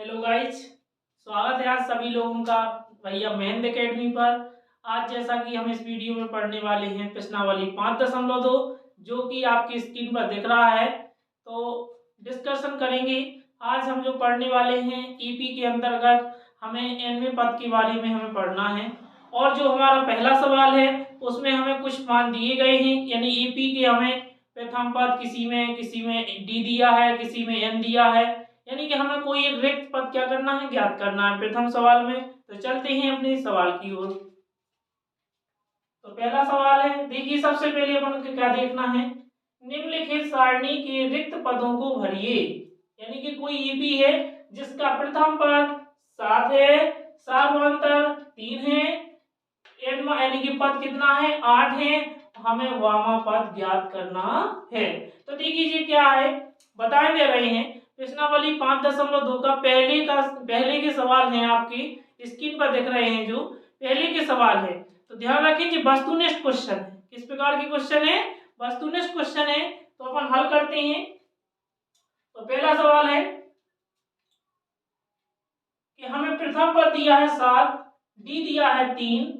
Hello guys, स्वागत है आज सभी लोगों का भैया मेहंद एकेडमी पर। आज जैसा कि हम इस वीडियो में पढ़ने वाले हैं प्रश्नावली 5.2 जो कि आपकी स्क्रीन पर दिख रहा है। तो डिस्कशन करेंगे। आज हम जो पढ़ने वाले हैं ईपी के अंतर्गत हमें nवें पद के बारे में हमें पढ़ना है। और जो हमारा पहला सवाल है उसमें हमें कुछ मान दिए गए हैं, यानी ईपी के हमें प्रथम पद किसी में डी दिया है, किसी में एन दिया है, यानी कि हमें कोई एक रिक्त पद क्या करना है, ज्ञात करना है प्रथम सवाल में। तो चलते हैं अपने सवाल की ओर। तो पहला सवाल है, देखिए सबसे पहले अपन को क्या देखना है, निम्नलिखित सारणी के रिक्त पदों को भरिए। यानी कि कोई ईपी है जिसका प्रथम पद 7 है, सार्वधातुक 3 है, यानी कि पद कितना है 8 है, हमें वामापद ज्ञात करना है। तो देखिए क्या है, बताए दे रहे हैं प्रश्नावली 5.2 का पहले के सवाल हैं, आपकी स्क्रीन पर दिख रहे हैं जो पहले के सवाल है। तो ध्यान रखें जी, वस्तुनिष्ठ क्वेश्चन है। किस प्रकार के क्वेश्चन है? वस्तुनिष्ठ क्वेश्चन है। तो अपन हल करते हैं। तो पहला सवाल है कि हमें प्रथम पद दिया है 7, डी दिया है 3,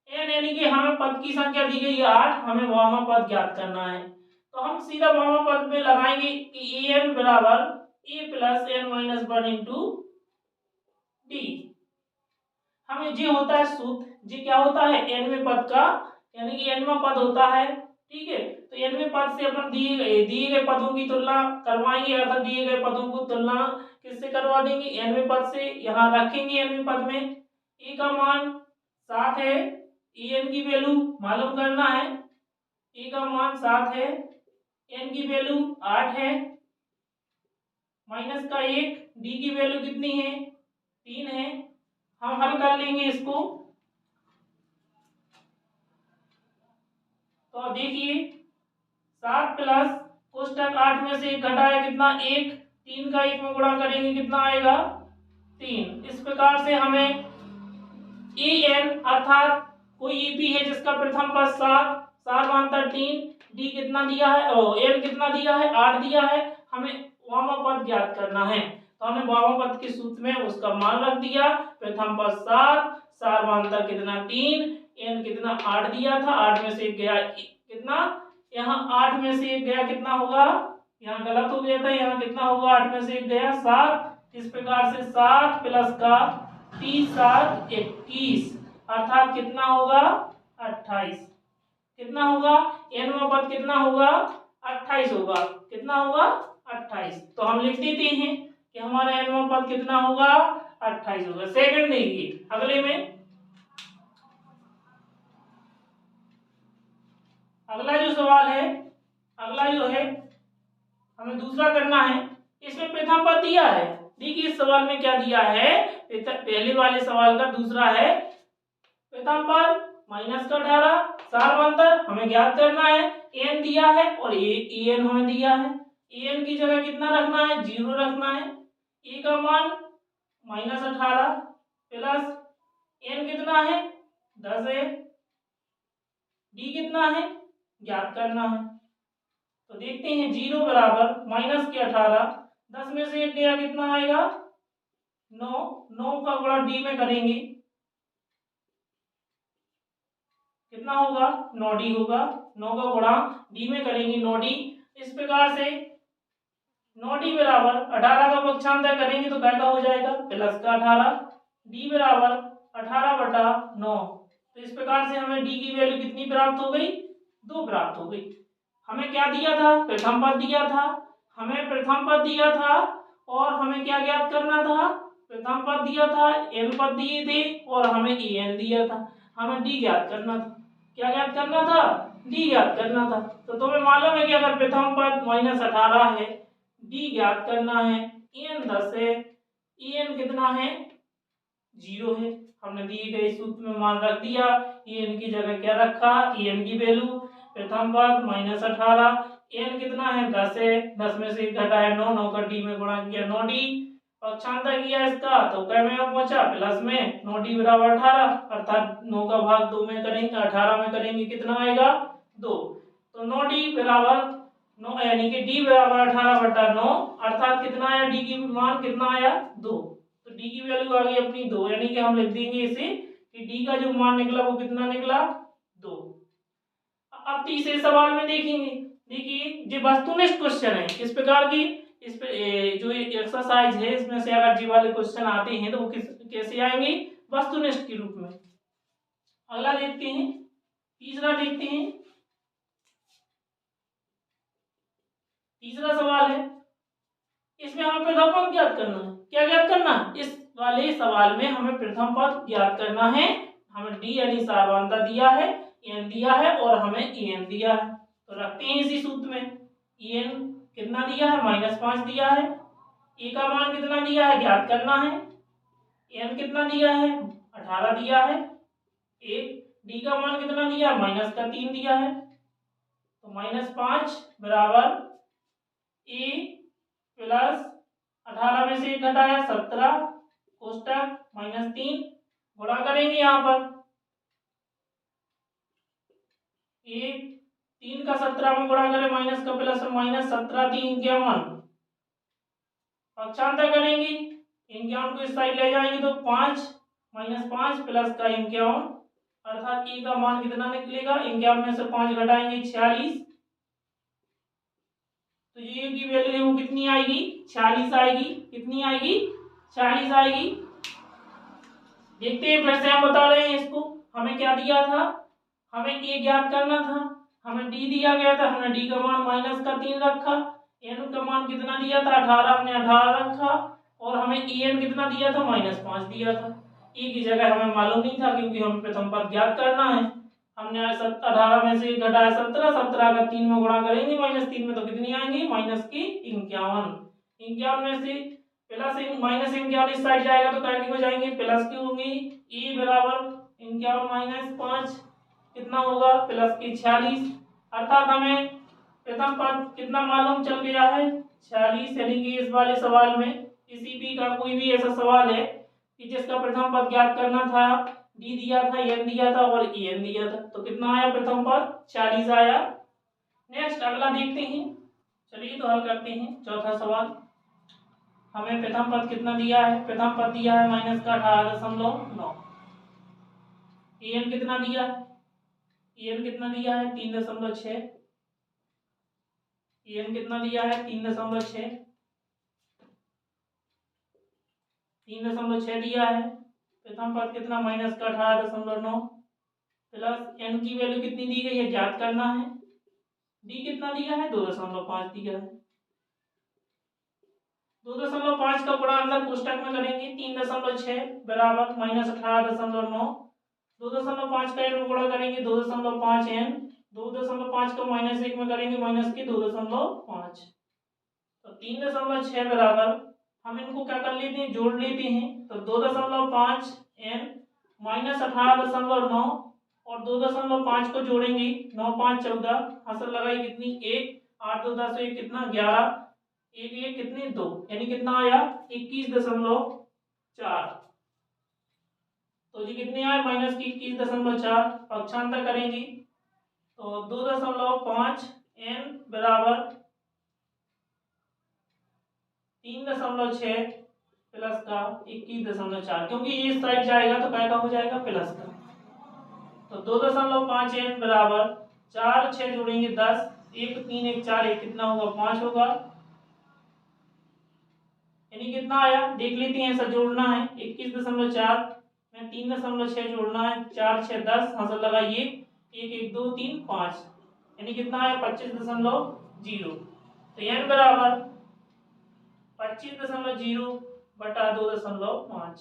एन यानी कि हमें पद की संख्या दी गई है 8, हमें वामापद ज्ञात करना है। तो हम सीधा वामापद में लगाएंगे कि एन बराबर a plus n minus 1 into d. हमें जे होता है सूत्र, जे क्या होता है एनवें पद का, यानी कि एनवां पद होता है। ठीक है, तो एनवें पद से अपन दिए गए पदों की तुलना करवाएंगे, अर्थात दिए गए पदों को तुलना किससे करवा देंगे, एनवें पद से। यहाँ रखेंगे एनवें पद में ए का मान 7 है, एन की वैल्यू मालूम करना है, ए का मान 7 है, एन की वैल्यू 8 है, माइनस का 1, डी की वैल्यू कितनी है 3 है। हम हल कर लेंगे इसको। तो देखिए 7 प्लस कोष्टक 8 में से 1 घटाया कितना 1, 3 का 1 में गुणा करेंगे कितना आएगा 3। इस प्रकार से हमें ए एन अर्थात कोई ईपी है जिसका प्रथम पद 7, सार्वधातुक 3, डी कितना दिया है, एन कितना दिया है 8 दिया है, हमें वामापद ज्ञात करना है। तो हमने वामापद के सूत्र में उसका मान रख दिया। प्रथम पद 7, सार्वधातुक कितना 3, एन कितना 8 दिया था, 8 में से 1 गया कितना, यहाँ 8 में से 1 गया कितना होगा, यहाँ गलत हो गया था, यहाँ कितना होगा 8 में से 1 गया 7। इस प्रकार से 7 प्लस का 30 7 21 अर्थात कितना होगा 28। कितना होगा एनवां पद कितना होगा 28 होगा। कितना होगा 28। तो हम लिख देते हैं कि हमारा एनवां पद कितना होगा 28 होगा। सेकंड देखिए अगले में, अगला जो सवाल है, अगला जो है हमें दूसरा करना है। इसमें प्रथम पद दिया है। देखिए इस सवाल में क्या दिया है, पहले वाले सवाल का दूसरा है प्रथम पद माइनस का 18, सार्वधातुक हमें ज्ञात करना है, एन दिया है और एन हमें दिया है। एन की जगह कितना रखना है 0 रखना है, ए का मान -18 प्लस एन कितना है 10 है, डी कितना है ज्ञात करना है। तो देखते हैं 0 बराबर माइनस के 18, 10 में से 1 गया कितना आएगा 9, 9 का गुणा डी में करेंगे कितना होगा 9d होगा, 9 का गुणा डी में करेंगे 9d। इस प्रकार से 9d बराबर 18 का पक्षांतर करेंगे तो क्या हो जाएगा प्लस का 18, d बराबर 18/9। तो इस प्रकार से हमें d की वैल्यू कितनी प्राप्त हो गई 2 प्राप्त हो गई। हमें क्या दिया था प्रथम पद दिया था, हमें प्रथम पद दिया था और हमें क्या ज्ञात करना था, प्रथम पद दिया था, एन पद दिए थे और हमें एन दिया था, हमें डी ज्ञात करना था। क्या ज्ञात करना था डी ज्ञात करना था। तो तुम्हें मालूम है कि अगर प्रथम पद -18 है, डी ज्ञात करना है, एन 10 है, एन कितना है 0 है। हमने दिए गए सूत्र में मान रख दिया, एन की जगह क्या रखा, एन की वैल्यू प्रथम पद -18, एन कितना है 10 है, 10 में से 1 घटाया 9, 9 का डी में गुणा किया 9d, पक्षांतर किया इसका तो क्या में पहुंचा प्लस में 9d बराबर 18 अर्थात 9 का भाग 2 में करेंगे 18 में करेंगे कितना आएगा 2। तो 9d बराबर 9 यानी कि d बराबर 18/9 अर्थात कितना आया, d की मान कितना आया 2। डी की वैल्यू आ गई अपनी 2, यानी कि हम लिख देंगे इसे कि डी का जो मान निकला वो कितना निकला 2। अब तीसरे सवाल में देखेंगे, देखिए ये वस्तुनिष्ठ क्वेश्चन है किस प्रकार की, इस पे जो एक्सरसाइज है इसमें से अगर जी वाले क्वेश्चन आते हैं तो वो कैसे आएंगे, वस्तुनिष्ठ के रूप में। अगला देखते हैं, तीसरा देखते हैं। तीसरा सवाल है, इसमें हमें प्रथम पद ज्ञात करना है। क्या ज्ञात करना है, इस वाले सवाल में हमें प्रथम पद ज्ञात करना है। हमें डी यानी सारवांता दिया है, एन दिया है और हमें एन दिया है, तो रखते हैं इसी सूत्र में। एन कितना दिया है, -5 दिया है। ए का मान कितना दिया है, ज्ञात करना है। एन कितना दिया है, 18 दिया है। एक डी का मान कितना दिया है, -3 दिया है। तो -5 बराबर ए प्लस 18 में से 1 घटाया 17 कोष्टक -3 गुणा करेंगे यहाँ पर। 1 3 का 17 में गुणा करें, माइनस का प्लस में, -17 3 51, पक्षांतर करेंगे 51 को इस साइड ले जाएंगे तो 5 -5 प्लस का 51, अर्थात ए का मान कितना निकलेगा, 51 में से 5 घटाएंगे 46, तो ये की वैल्यू है वो कितनी आएगी, 46 आएगी। कितनी आएगी, 46 आएगी। देखते हैं, फिर से हम बता रहे हैं इसको। हमें क्या दिया था, हमें ए ज्ञात करना था, हमें डी दिया गया था, हमने डी का मान -3 रखा। एन का मान कितना दिया था, 18, हमने 18 रखा। और हमें एन कितना दिया था, -5 दिया था। ए की जगह हमें मालूम नहीं था क्योंकि हमें प्रथम पद ज्ञात करना है। हमने 18 में से घटाया 17, 17 का 3 में गुणा करेंगे -3 में तो कितनी आएंगी, -51। 51 में से प्लस -51 इस साइड जाएगा तो क्या हो जाएंगे, प्लस की होंगी। ए बराबर 51 - 5 कितना होगा, प्लस की 46, अर्थात हमें प्रथम पद कितना मालूम चल गया है, 46। यानी कि इस वाले सवाल में किसी भी का कोई भी ऐसा सवाल है कि जिसका प्रथम पद ज्ञात करना था, डी दिया था, एन दिया था और एन दिया था, तो कितना आया प्रथम पद, 40 आया। नेक्स्ट अगला देखते हैं, चलिए तो हल करते हैं। चौथा सवाल, हमें प्रथम पद कितना दिया है, प्रथम पद दिया है -18.9। एन कितना दिया है, एन कितना दिया है 3.6। एन कितना दिया है 3.6, 3.6 दिया है। प्रथम पद कितना, -18.9 प्लस एन की वैल्यू कितनी दी गई है, ज्ञात करना है। डी कितना दिया है, 2.5 दिया है। 2.5 का गुणा अंदर कोष्टक में करेंगे, 3.6 बराबर -18.9। 2.5 का एन में गुणा करेंगे 2.5 एन, 2.5 का -1 में करेंगे -2.5, तो 3.6 बराबर, हम इनको क्या कर लेते हैं, जोड़ लेते हैं। तो 2.5 एन -18.9 और 2.5 को जोड़ेंगे, 9 5 14, हासिल लगाई कितनी 1, 8 2 10, 1 कितना 11, 1 1 कितने 2, यानी कितना आया 21.4। तो जी कितने आए, -21.4, पक्षांतर करेंगे तो 2.5 एन बराबर 3.6 प्लस का 21.4, क्योंकि ये इस साइड जाएगा तो क्या का हो जाएगा, प्लस का। तो 2.5 एन बराबर 4 6 जोड़ेंगे 10, 1 3 1 4, 1 कितना होगा 5 होगा, यानी कितना आया देख लेते हैं, ऐसा जोड़ना है 21.4 में 3.6 जोड़ना है, 4 6 10, हासिल लगाइए 1 1 2 3 5, यानी कितना आया 25.0। तो एन बराबर 25.0 बटा 2.5,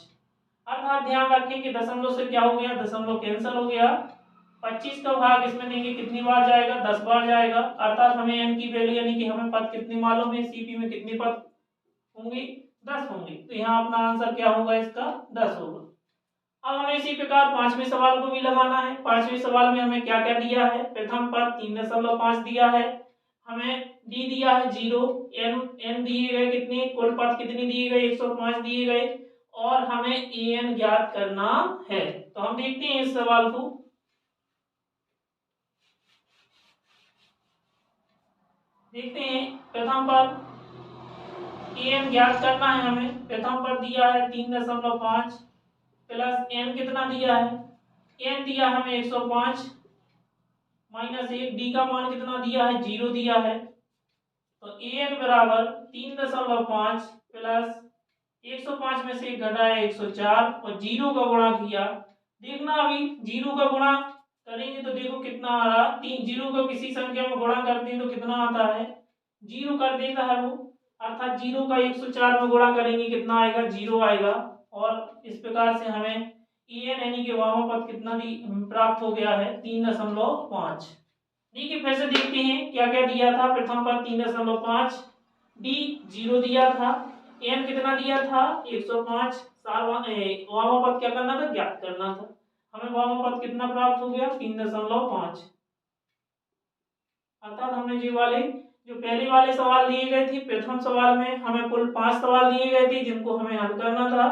अर्थात ध्यान रखें कि दशमलव से क्या हो गया, दशमलव कैंसिल हो गया। 25 का भाग इसमें देंगे कितनी बार जाएगा, 10 बार जाएगा, अर्थात हमें एन की वैल्यू यानी कि हमें पद कितनी मालूम है, सीपी में कितने पद होंगे, 10 होंगे, तो यहाँ अपना आंसर क्या होगा, इसका 10 होगा। अब हमें इसी प्रकार पांचवें सवाल को भी लगाना है। पांचवें सवाल में हमें क्या क्या दिया है, प्रथम पद 3.5 दिया है, हमें डी दिया है 0, एन एन दिए गए कितने, कुल पद कितने दिए गए 105 दिए गए, और हमें एन ज्ञात करना है। तो हम देखते हैं इस सवाल को। देखते हैं प्रथम पद एन ज्ञात करना है हमें। प्रथम पद दिया है 3.5 प्लस एन कितना दिया है, एन दिया हमें 105 माइनस 1, डी का मान कितना दिया है 0 दिया है। तो एन बराबर 3.5 प्लस 105 में से एक घटाया 104 और 0 का गुणा किया। देखना अभी 0 का गुणा करेंगे तो देखो कितना आ रहा, 3 0 का किसी संख्या में गुणा करते हैं तो कितना आता है 0 कर देता है वो, अर्थात 0 का 104 में गुणा करेंगे कितना आएगा 0 आएगा। और इस प्रकार से हमें एन यानी कि वामपद कितना प्राप्त हो गया है 3.5। ठीक है, फिर से देखते हैं क्या क्या दिया था। प्रथम पद 3.5, डी 0 दिया था, एन कितना दिया था 105, वामपद क्या करना था ज्ञात करना था। हमें वामपद कितना प्राप्त हो गया 3.5। अर्थात हमने जो पहले वाले सवाल दिए गए थे, प्रथम सवाल में हमें कुल 5 सवाल दिए गए थे जिनको हमें हल करना था,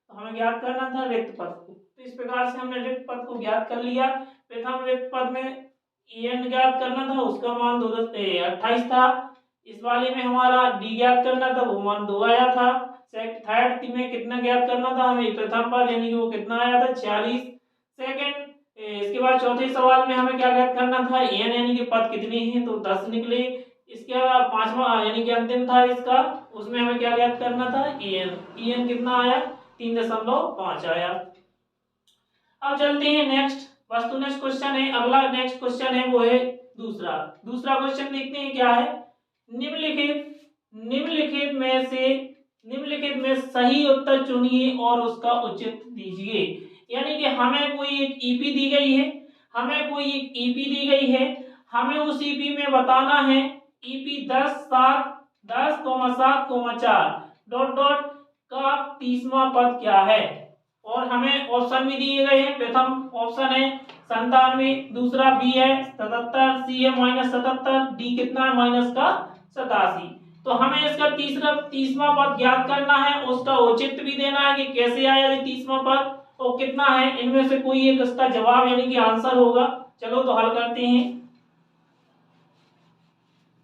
तो हमें ज्ञात करना था रिक्त पद को। तो इस प्रकार से हमने रिक्त पद को ज्ञात कर लिया। प्रथम रिक्त पद में एन ज्ञात करना था, उसका मान 28 था। इस वाले में हमारा डी ज्ञात करना था, वो मान 2 आया था। थर्ड में कितना ज्ञात करना था हमें प्रथम पद यानी कि वो कितना आया था 46। सेकंड इसके बाद चौथे सवाल में हमें क्या ज्ञात करना था एन यानी कि पद कितने हैं तो 10 निकले। इसके बाद पांचवा यानी कि अंतिम था इसका, उसमें हमें क्या ज्ञात करना था एन, एन कितना आया 3.5 आया। अब चलते हैं नेक्स्ट वस्तुनिष्ठ क्वेश्चन है। अगला नेक्स्ट क्वेश्चन है वो है दूसरा दूसरा क्वेश्चन देखते हैं क्या है। निम्नलिखित में सही उत्तर चुनिए और उसका उचित दीजिए। यानी कि हमें कोई एक ईपी दी गई है, हमें उस ईपी में बताना है ईपी 10.7 डॉट डॉट का 30वां पद क्या है। और हमें ऑप्शन भी दिए गए हैं। प्रथम ऑप्शन है 97, दूसरा बी है 77, सी है -77, डी कितना है माइनस का 87। तो हमें इसका 30वां पद ज्ञात करना है, उसका औचित्य भी देना है कि कैसे आया ये 30वां पद और कितना है, इनमें से कोई एक इसका जवाब यानी कि आंसर होगा। चलो तो हल करते हैं।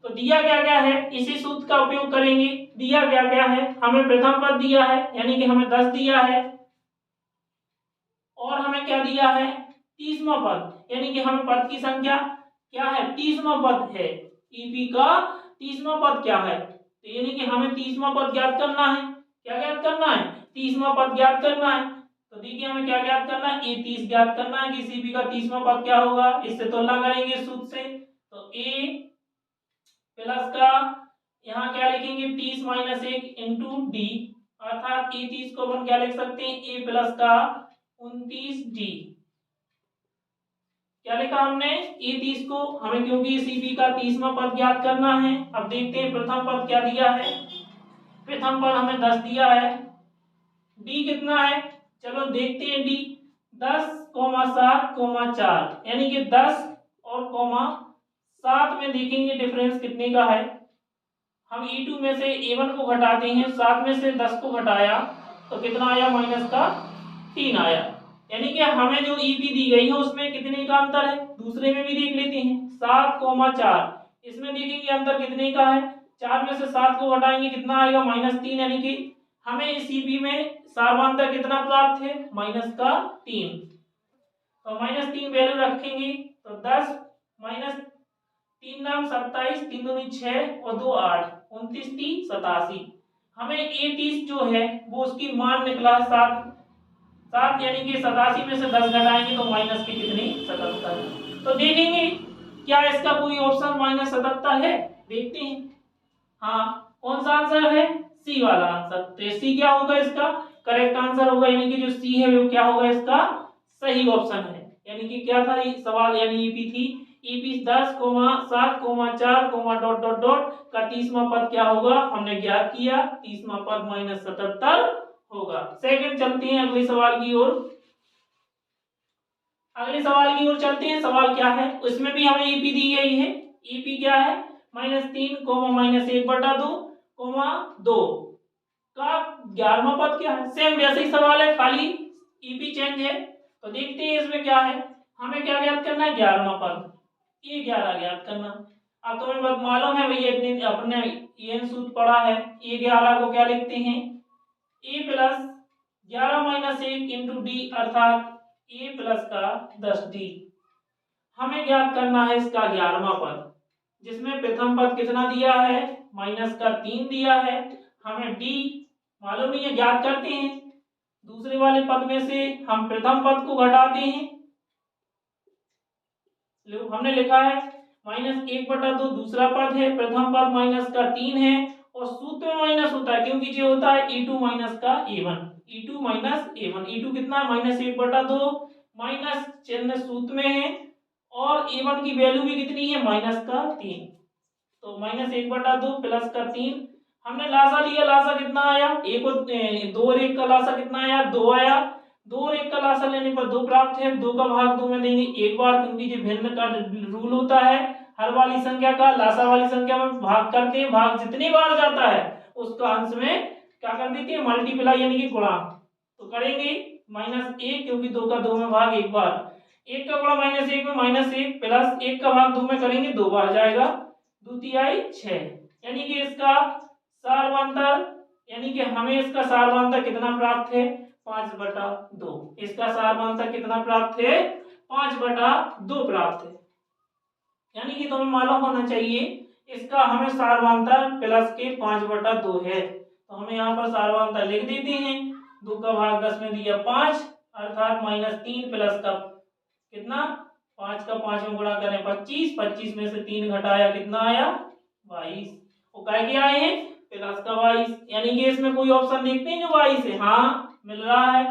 तो दिया क्या क्या है, इसी सूत्र का उपयोग करेंगे। दिया क्या क्या है, हमें प्रथम पद दिया है यानी कि हमें 10 दिया है और हमें क्या दिया है 30वां पद यानी कि हमें पद की संख्या क्या है 30वां पद है। ईपी का 30वां पद क्या है, तो यानी कि हमें 30वां पद ज्ञात करना है। क्या ज्ञात करना है 30वां पद ज्ञात करना है। तो देखिए हमें क्या ज्ञात करना है ए 30 ज्ञात करना है कि सीपी का 30वां पद क्या होगा, इससे तुलना करेंगे सूत्र से। तो ए प्लस का यहाँ क्या लिखेंगे 30 माइनस 1 इंटू डी, अर्थात ए 30 को अपन क्या लिख सकते हैं ए प्लस का 29 डी। क्या लिखा हमने ए 30 को, हमें क्योंकि सीपी का 30वां पद ज्ञात करना है। अब देखते हैं प्रथम पद क्या दिया है। प्रथम पद हमें 10 दिया है, डी कितना है चलो देखते हैं डी 10,7,4 यानी कि 10 और 7 में देखेंगे डिफरेंस कितने का है। हम E2 में से A1 को घटाते हैं, 7 में से 10 को घटाया तो कितना आया माइनस का 3 आया। यानी कि हमें जो ईपी दी गई है उसमें कितने का अंतर है, दूसरे में भी देख लेते हैं 7,4, इसमें देखेंगे अंतर कितने का है, 4 में से 7 को घटाएंगे कितना आएगा -3, यानी कि हमें इस ईपी में सार्वंतर कितना प्राप्त है माइनस का 3। तो -3 वैल्यू रखेंगे तो 10 माइनस 3 नाम 27, 3 दूनी 6 और 2 8, 29 30 87। हमें ए 30 जो है वो उसकी मान निकला 7 यानी कि 87 में से 10 घटाएंगे तो माइनस के कितने 77। तो देखेंगे क्या इसका कोई ऑप्शन -77 है, देखते हैं। हाँ कौन सा आंसर है सी वाला आंसर। तो सी क्या होगा इसका करेक्ट आंसर होगा, यानी कि जो सी है वो क्या होगा इसका सही ऑप्शन है। यानी कि क्या था ये सवाल यानी ईपी थी, ईपी 10,7,4, डॉट डॉट डॉट का 30वां पद क्या होगा हमने ज्ञात किया, 30वां पद -77 होगा। सेकंड चलते हैं अगले सवाल की ओर। अगले सवाल की ओर चलते हैं। सवाल क्या है उसमें भी हमें ईपी दी गई है। ईपी क्या है -3, -1/2, 2 का 11वां पद क्या है। सेम वैसे ही सवाल है, खाली ईपी चेंज है। तो देखते हैं इसमें क्या है, हमें क्या ज्ञात करना है 11वां पद, ये 11 ज्ञात करना। अब तुम्हें बस मालूम है भैया इतने अपने ये सूत्र पढ़ा है, A11 को क्या लिखते हैं, A प्लस 11 - 1 इंटू डी अर्थात A प्लस का 10D। हमें ज्ञात करना है इसका 11वां पद, जिसमें प्रथम पद कितना दिया है, -3 दिया है। हमें डी मालूम नहीं है, ज्ञात करते हैं। दूसरे वाले पद में से हम प्रथम पद को घटाते हैं। लो हमने लिखा है -1/2 दूसरा पद है, प्रथम पद -3 है और सूत्र में माइनस होता है क्योंकि जो होता है E2 - A1, E2 - A1। E2 कितना है -1/2, माइनस चिन्ह सूत्र में है और A1 की वैल्यू भी कितनी है -3, तो -1/2 प्लस का 3। हमने लासा लिया, लासा कितना आया, एक और 2 और 1 का लासा कितना आया, 2 आया। 2 और 1 का लासा लेने पर 2 प्राप्त है। 2 का भाग 2 में देंगे एक बार, क्योंकि जो भिन्न का रूल होता है हर वाली संख्या का लासा वाली संख्या में भाग करते हैं, भाग जितनी बार जाता है उसका अंश में क्या कर देते हैं, मल्टीप्लाई यानी कि गुणा। तो करेंगे -1 क्योंकि 2 का 2 में भाग एक बार, 1 का गुणा -1 में -1 प्लस 1 का भाग 2 में करेंगे 2 बार जाएगा, 2 तिहाई 6। यानी कि इसका सारवांतर, यानी कि हमें इसका सारवांतर कितना प्राप्त है, 5/2। इसका सारवांतर कितना प्राप्त है, 5/2 प्राप्त है। यानी कि तुम्हें मालूम होना चाहिए इसका हमें सारवांतर प्लस के 5/2 है। तो हमें यहाँ पर सारवांतर लिख देते हैं, 2 का भाग 10 में दिया 5 अर्थात -3 प्लस का कितना, 5 का 5 में गुणा करें 25, 25 में से 3 घटाया कितना आया 22। वो क्या क्या आए हैं प्लस का 22। यानी कि इसमें कोई ऑप्शन देखते हैं जो 22 है, हाँ मिल रहा है,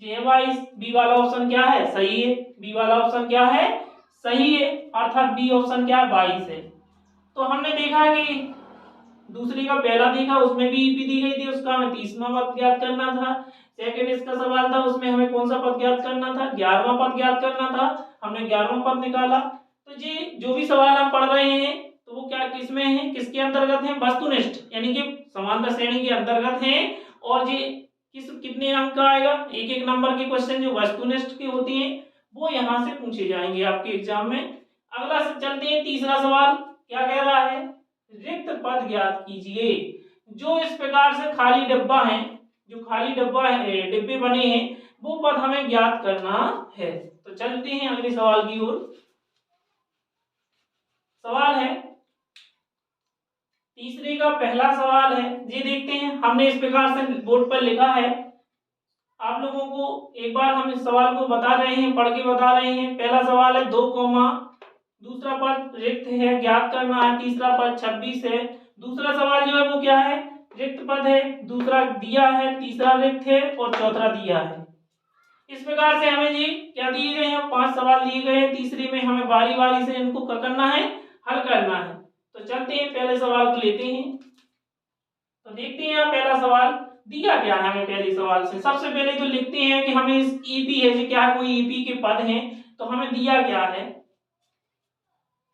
ये है 22। बी वाला ऑप्शन क्या है, सही है। बी वाला ऑप्शन क्या है, सही है, अर्थात बी ऑप्शन क्या है 22 है। तो हमने देखा कि दूसरी का पहला देखा उसमें भी ईपी दी गई थी, उसका हमें 30वां पद ज्ञात करना था। सेकंड इसका सवाल था, उसमें हमें कौन सा पद ज्ञात करना था, 11वां पद ज्ञात करना था। हमने 11वां पद निकाला। तो जी जो भी सवाल हम पढ़ रहे हैं तो वो क्या किसमें है, किसके अंतर्गत है, वस्तुनिष्ठ यानी कि समांतर श्रेणी के अंतर्गत है। और जी कितने अंक का आएगा, एक एक नंबर के क्वेश्चन जो वस्तुनिष्ठ के होते हैं वो यहाँ से पूछे जाएंगे आपके एग्जाम में। अगला से चलते हैं, तीसरा सवाल क्या कह रहा है, रिक्त पद ज्ञात कीजिए। जो इस प्रकार से खाली डब्बा है, जो खाली डब्बा है, डिब्बे बने हैं, वो पद हमें ज्ञात करना है। तो चलते हैं अगले सवाल की ओर। सवाल है तीसरे का पहला सवाल है, ये देखते हैं। हमने इस प्रकार से बोर्ड पर लिखा है, आप लोगों को एक बार हम इस सवाल को बता रहे हैं, पढ़ के बता रहे हैं। पहला सवाल है 2 कोमा, दूसरा पद रिक्त है, ज्ञात करना है। तीसरा पद 26 है। दूसरा सवाल जो है वो क्या है, रिक्त पद है, दूसरा दिया है, तीसरा रिक्त है और चौथा दिया है। इस प्रकार से हमें जी क्या दिए गए हैं, 5 सवाल दिए गए हैं। तीसरे में हमें बारी बारी से इनको क्या करना है, हल करना है। तो चलते हैं पहले सवाल को लेते हैं। तो देखते हैं यहाँ पहला सवाल दिया क्या है हमें। पहले सवाल से सबसे पहले तो लिखते हैं कि हमें इस ईपी है जी, क्या कोई ईपी के पद हैं, तो हमें दिया क्या है।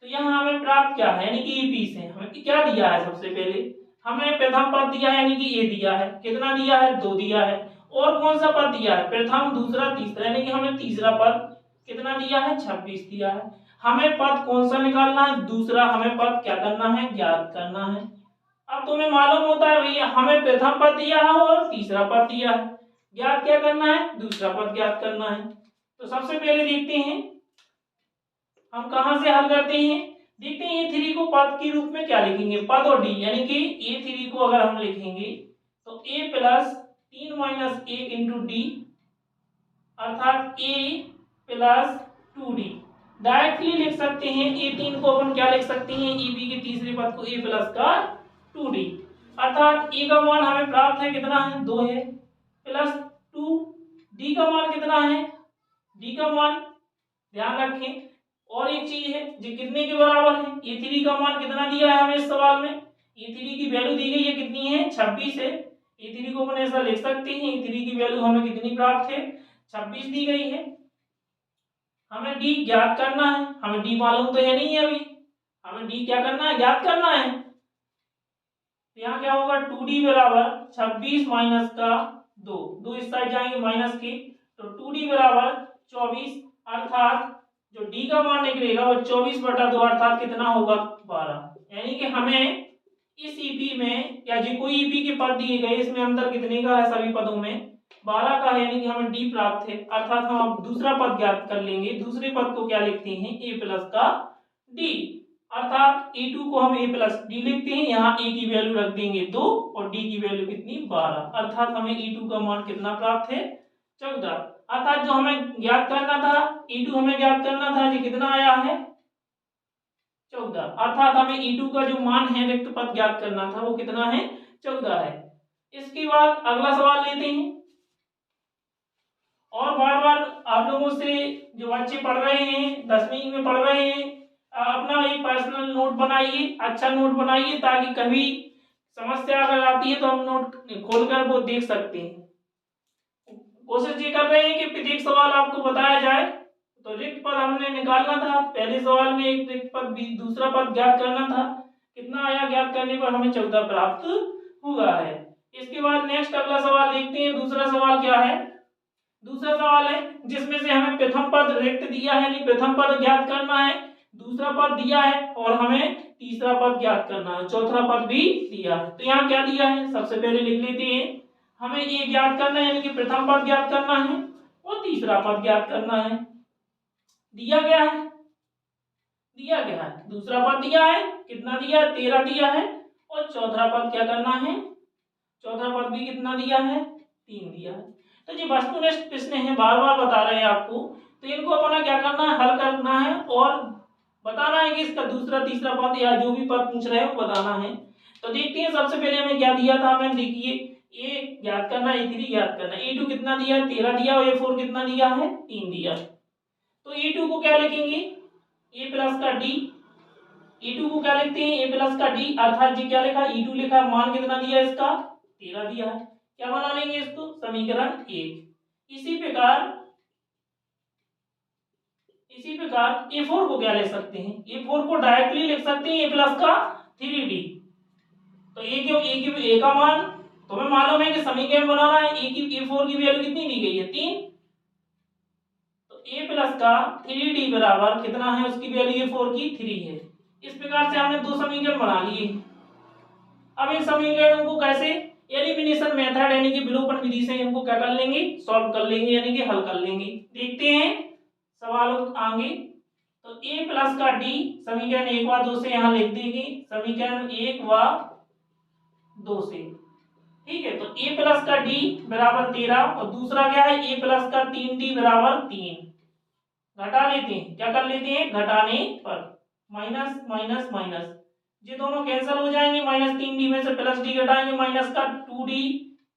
तो यहाँ हमें प्राप्त क्या है, यानी कि ईपी से हमें क्या दिया है। सबसे पहले हमें प्रथम पद दिया है, यानी कि ए दिया है, कितना दिया है 2 दिया है। और कौन सा पद दिया है, प्रथम दूसरा तीसरा, यानी कि हमें तीसरा पद कितना दिया है 26 दिया है। हमें पद कौन सा निकालना है, दूसरा हमें पद क्या करना है, ज्ञात करना है। अब तुम्हें मालूम होता है भैया हमें प्रथम पद दिया है और तीसरा पद दिया है, ज्ञात क्या करना है, दूसरा पद ज्ञात करना है। तो सबसे पहले देखते हैं हम कहां से हल करते हैं। देखते हैं A3 को पद के रूप में क्या लिखेंगे, पद और डी, यानी कि A3 को अगर हम लिखेंगे तो A प्लस 3 - 1 इंटू डी अर्थात A प्लस 2D। डायरेक्टली लिख सकते हैं A3 को अपन क्या लिख सकते हैं, EB के तीसरे पद को A प्लस का 2D अर्थात A का मान हमें प्राप्त है कितना है 2 है, प्लस 2 D का मान कितना है, D का मान ध्यान रखें। और एक चीज है जो कितने के बराबर है, A3 का मान कितना दिया है हमें इस सवाल में, A3 की वैल्यू दी गई है कितनी है 26 है। A3 को अपन ऐसा लिख सकते हैं, A3 की वैल्यू हमें कितनी प्राप्त है 26 दी गई है। हमें D ज्ञात करना है, हमें D मालूम तो है नहीं है अभी, हमें D क्या करना है, ज्ञात करना है। तो यहाँ क्या होगा 2D बराबर 26 माइनस का 2 इस साइड जाएंगे माइनस के, तो 2D बराबर 24 अर्थात जो डी का मान निकलेगा वो 24/2 अर्थात कितना होगा 12। यानी कि हमें इस ईपी में या जो कोई ईपी के पद दिए गए इसमें अंतर कितने का है, सभी पदों में 12 का है, यानी कि हमें डी प्राप्त है। अर्थात हम अब दूसरा पद ज्ञात कर लेंगे। दूसरे पद को क्या लिखते हैं, ए प्लस का डी, अर्थात E2 को हम ए प्लस डी लिखते हैं। यहाँ ए की वैल्यू रख देंगे 2 और डी की वैल्यू कितनी 12, अर्थात हमें E2 का मान कितना प्राप्त है 14। अर्थात जो हमें ज्ञात करना था E2 हमें ज्ञात करना था, ये कितना आया है 14, अर्थात हमें E2 का जो मान है रिक्त पद ज्ञात करना था वो कितना है 14 है। इसके बाद अगला सवाल लेते हैं। और बार बार आप लोगों से जो बच्चे पढ़ रहे हैं 10वीं में पढ़ रहे हैं, अपना एक पर्सनल नोट बनाइए, अच्छा नोट बनाइए, ताकि कभी समस्या अगर आती है तो हम नोट खोलकर वो देख सकते हैं। कोशिश ये कर रहे हैं कि प्रत्येक सवाल आपको बताया जाए। तो रिक्त पद हमने निकालना था, पहले सवाल में एक रिक्त पद दूसरा पद ज्ञात करना था, कितना आया, ज्ञात करने पर हमें 14 प्राप्त हुआ है। इसके बाद नेक्स्ट अगला सवाल देखते हैं। दूसरा सवाल क्या है, दूसरा सवाल है जिसमें से हमें प्रथम पद रिक्त दिया है, यानी प्रथम पद ज्ञात करना है, दूसरा पद दिया है और हमें तीसरा पद ज्ञात करना है, चौथा पद भी दिया है। तो यहाँ क्या दिया है, सबसे पहले लिख लेते हैं। हमें ये ज्ञात करना है, यानी कि प्रथम पद ज्ञात करना है और तीसरा पद ज्ञात करना है। दिया गया है, दिया गया है, दूसरा पद दिया है, कितना दिया है 13 दिया है, और चौथा पद क्या करना है, चौथा पद भी कितना दिया है 3 दिया है। तो ये वस्तुनिष्ठ प्रश्न है, बार बार बता रहे हैं आपको, तो इनको अपना क्या करना है, हल करना है और बताना है कि इसका दूसरा तीसरा पद या जो भी पद पूछ रहे हैं वो बताना है। तो देखते हैं, सबसे पहले हमें क्या दिया था, हमें देखिए ए ज्ञात करना, E3 ज्ञात करना, E2 कितना दिया है 13 दिया और A4 कितना दिया है 3 दिया। तो E2 को क्या लिखेंगे, ए प्लस का डी, E2 को क्या लिखते हैं, ए प्लस का डी, अर्थात जी क्या लिखा E2 लिखा, मान कितना दिया इसका 13 दिया है। क्या बना लेंगे इसको, समीकरण 1। इसी प्रकार A4 को क्या ले सकते हैं, A4 को डायरेक्टली लिख सकते हैं ए प्लस का 3D। तो ए का मान तो हमें मालूम है कि समीकरण बनाना है, A4 की वैल्यू कितनी दी गई है 3, तो ए प्लस का 3D बराबर कितना है, उसकी वैल्यू A4 की 3 है। इस प्रकार से हमने दो समीकरण बना लिए। अब इन समीकरणों को कैसे एलिमिनेशन मेथड यानी कि विलोपन विधि से इनको क्या कर लेंगे, सॉल्व कर लेंगे, यानी कि हल कर लेंगे। देखते हैं सवालों आगे। तो ए प्लस का डी समीकरण 1 व 2 से यहाँ लिख देंगे, समीकरण 1 व 2 से, ठीक है। तो ए प्लस का डी बराबर 13 और दूसरा क्या है ए प्लस का 3D बराबर 3। घटा लेते हैं, क्या कर लेते हैं, घटाने पर माइनस माइनस माइनस, ये दोनों कैंसिल हो जाएंगे, -3D में से प्लस डी घटाएंगे माइनस का 2D,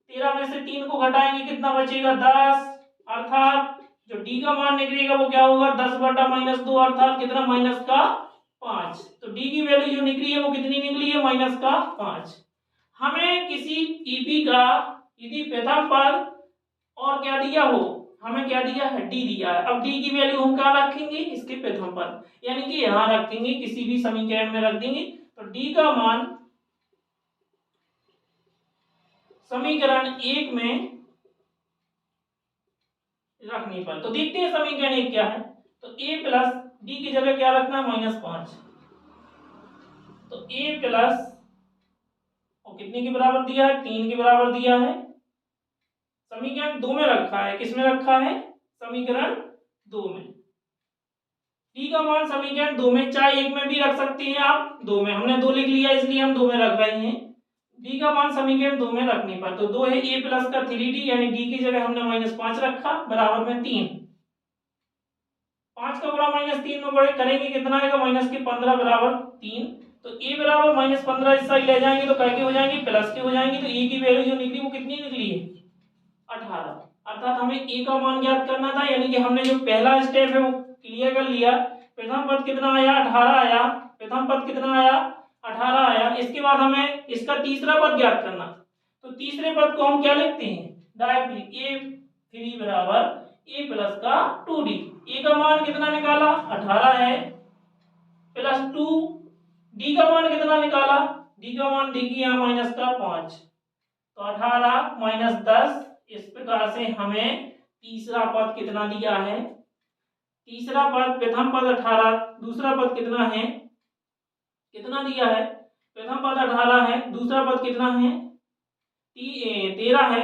13 में से 3 को घटाएंगे कितना बचेगा 10, अर्थात जो डी का मान निकलेगा वो क्या होगा 10/-2, अर्थात कितना माइनस का 5। तो डी की वैल्यू जो निकली है वो कितनी निकली है माइनस का 5। हमें किसी ईपी का यदि प्रथम पद और क्या दिया हो, हमें क्या दिया है डी दिया है। अब डी की वैल्यू हम क्या रखेंगे, इसके प्रथम पद, यानी कि यहाँ रखेंगे, किसी भी समीकरण में रख देंगे। तो डी का मान समीकरण 1 में रखने पर, तो देखते हैं समीकरण 1 क्या है। तो ए प्लस डी की जगह क्या रखना है -5, तो ए प्लस और कितने के बराबर दिया है 3 के बराबर दिया है, समीकरण 2 में रखा है, किसमें रखा है समीकरण 2 में। डी का मान समीकरण 2 में, चाहे 1 में भी रख सकते हैं आप, 2 में, हमने 2 लिख लिया इसलिए हम 2 में रख रहे हैं। डी का मान समीकरण 2 में रखने पर, तो 2 है ए प्लस का 3D, यानी डी की जगह हमने -5 रखा, बराबर में 3, 5 का गुणा -3 में बड़े करेंगे कितना आएगा -15 बराबर 3। तो ए बराबर -15 इस साइड ले जाएंगे तो क्या के हो जाएंगे प्लस के हो जाएंगे। तो ए की वैल्यू जो निकली वो कितनी निकली है 18, अर्थात हमें ए का मान ज्ञात करना था, यानी कि हमने जो पहला स्टेप है वो क्लियर कर लिया। प्रथम पद कितना आया 18 आया, प्रथम पद कितना आया 18 आया। इसके बाद हमें इसका तीसरा पद ज्ञात करना, तो तीसरे पद को हम क्या लिखते हैं डायरेक्टली A3 बराबर ए प्लस का 2D। ए का मान कितना निकाला 18 है, प्लस 2, डी का मान कितना निकाला, डी का मान देखिए यहाँ माइनस का 5, तो 18 -10। इस प्रकार से हमें तीसरा पद कितना दिया है तीसरा पद प्रथम पद 18, दूसरा पद कितना है, कितना दिया है, प्रथम पद 18 है, दूसरा पद कितना है 13 है,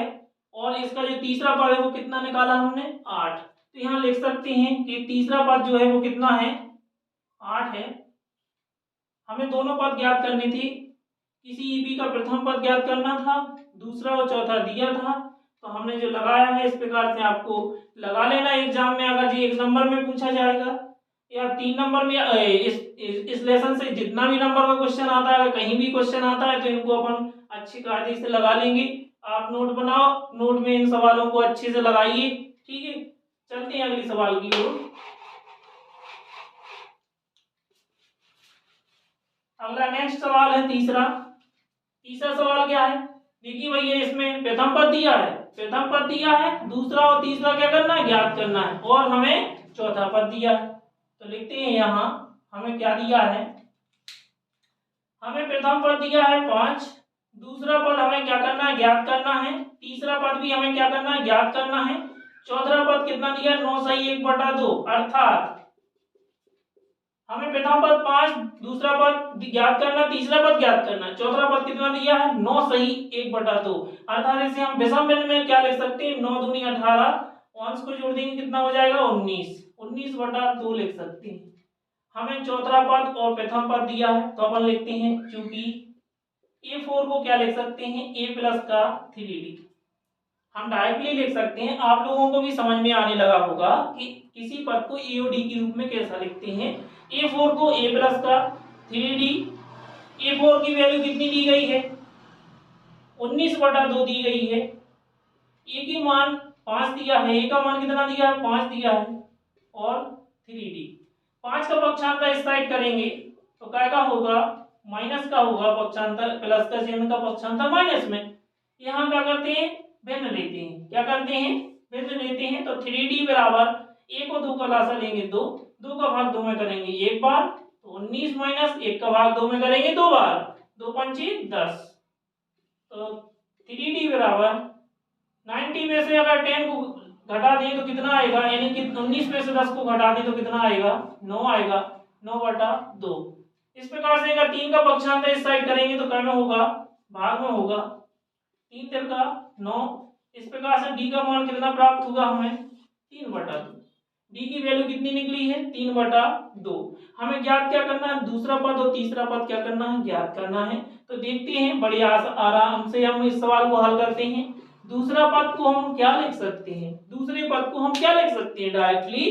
और इसका जो तीसरा पद है वो कितना निकाला हमने 8। तो यहाँ लिख सकते हैं कि तीसरा पद जो है वो कितना है 8 है। हमें दोनों पद ज्ञात करनी थी, किसी ईबी का प्रथम पद ज्ञात करना था, दूसरा और चौथा दिया था, तो हमने जो लगाया है इस प्रकार से आपको लगा लेना। एग्जाम में अगर जी 1 नंबर में पूछा जाएगा या 3 नंबर में, इस लेसन से जितना भी नंबर का क्वेश्चन आता है, अगर कहीं भी क्वेश्चन आता है तो इनको अपन अच्छी कायदे से लगा लेंगे। आप नोट बनाओ, नोट में इन सवालों को अच्छे से लगाइए, ठीक है। चलते हैं अगले सवाल की ओर। अगला नेक्स्ट सवाल है तीसरा सवाल क्या है, देखिए भैया इसमें प्रथम पद दिया है, दूसरा और तीसरा क्या करना है ज्ञात करना है, और हमें चौथा पद दिया है। तो लिखते हैं यहाँ हमें क्या दिया है, हमें प्रथम पद दिया है 5, दूसरा पद हमें क्या करना है ज्ञात करना है, तीसरा पद भी हमें क्या करना है ज्ञात करना है, चौथा पद कितना दिया 9 सही 1/2, अर्थात हमें प्रथम पद 5, दूसरा पद ज्ञात करना, तीसरा पद ज्ञात करना, चौथा पद कितना दिया है 9 सही 1/2, अर्थात इसे हम विषम भिन्न में क्या लिख सकते हैं 9 दूनी 18, अंश को जोड़ देंगे कितना हो जाएगा 19/2 लिख सकते हैं। हमें चौथा पद और प्रथम पद दिया है, तो अपन लिखते हैं क्योंकि A4 को क्या लिख सकते हैं A प्लस का 3D, हम डायरेक्टली लिख सकते हैं। आप लोगों को भी समझ में आने लगा होगा कि किसी पद को A और D के रूप में कैसा लिखते हैं। A4 को A प्लस का 3D, A4 की वैल्यू कितनी दी गई है 19/2 दी गई है, A की मान 5 दिया है, A का मान कितना दिया है 5 दिया है, और 3D 5 का पक्षांतर इस साइड करेंगे तो क्या का होगा माइनस का होगा पक्षांतर, प्लस का चिन्ह का पक्षांतर माइनस में। यहाँ क्या करते हैं भिन्न लेते हैं, क्या करते हैं भिन्न लेते हैं, तो 3D बराबर A को 2 का लासा लेंगे 2, 2 का भाग 2 में करेंगे एक बार, तो 19 माइनस 1 का भाग 2 में करेंगे 2 बार, 2 पंचे 10, तो 3D बराबर 90 में से अगर 10 को घटा दें तो कितना आएगा, यानी कि 19 में से 10 को घटा दें तो कितना आएगा 9 आएगा, 9/2। इस प्रकार से अगर 3 का पक्षांतर इस साइड करेंगे तो क्या में होगा भाग में होगा, 3 3 का 9। इस प्रकार से डी का मान कितना प्राप्त होगा हमें 3/2, डी की वैल्यू कितनी निकली है 3/2। हमें ज्ञात क्या करना है दूसरा पद और तीसरा पद क्या करना है ज्ञात करना है। तो देखते हैं बड़े आराम से हम इस सवाल को हल करते हैं। दूसरा पद को हम क्या लिख सकते हैं, दूसरे पद को हम क्या लिख सकते हैं डायरेक्टली,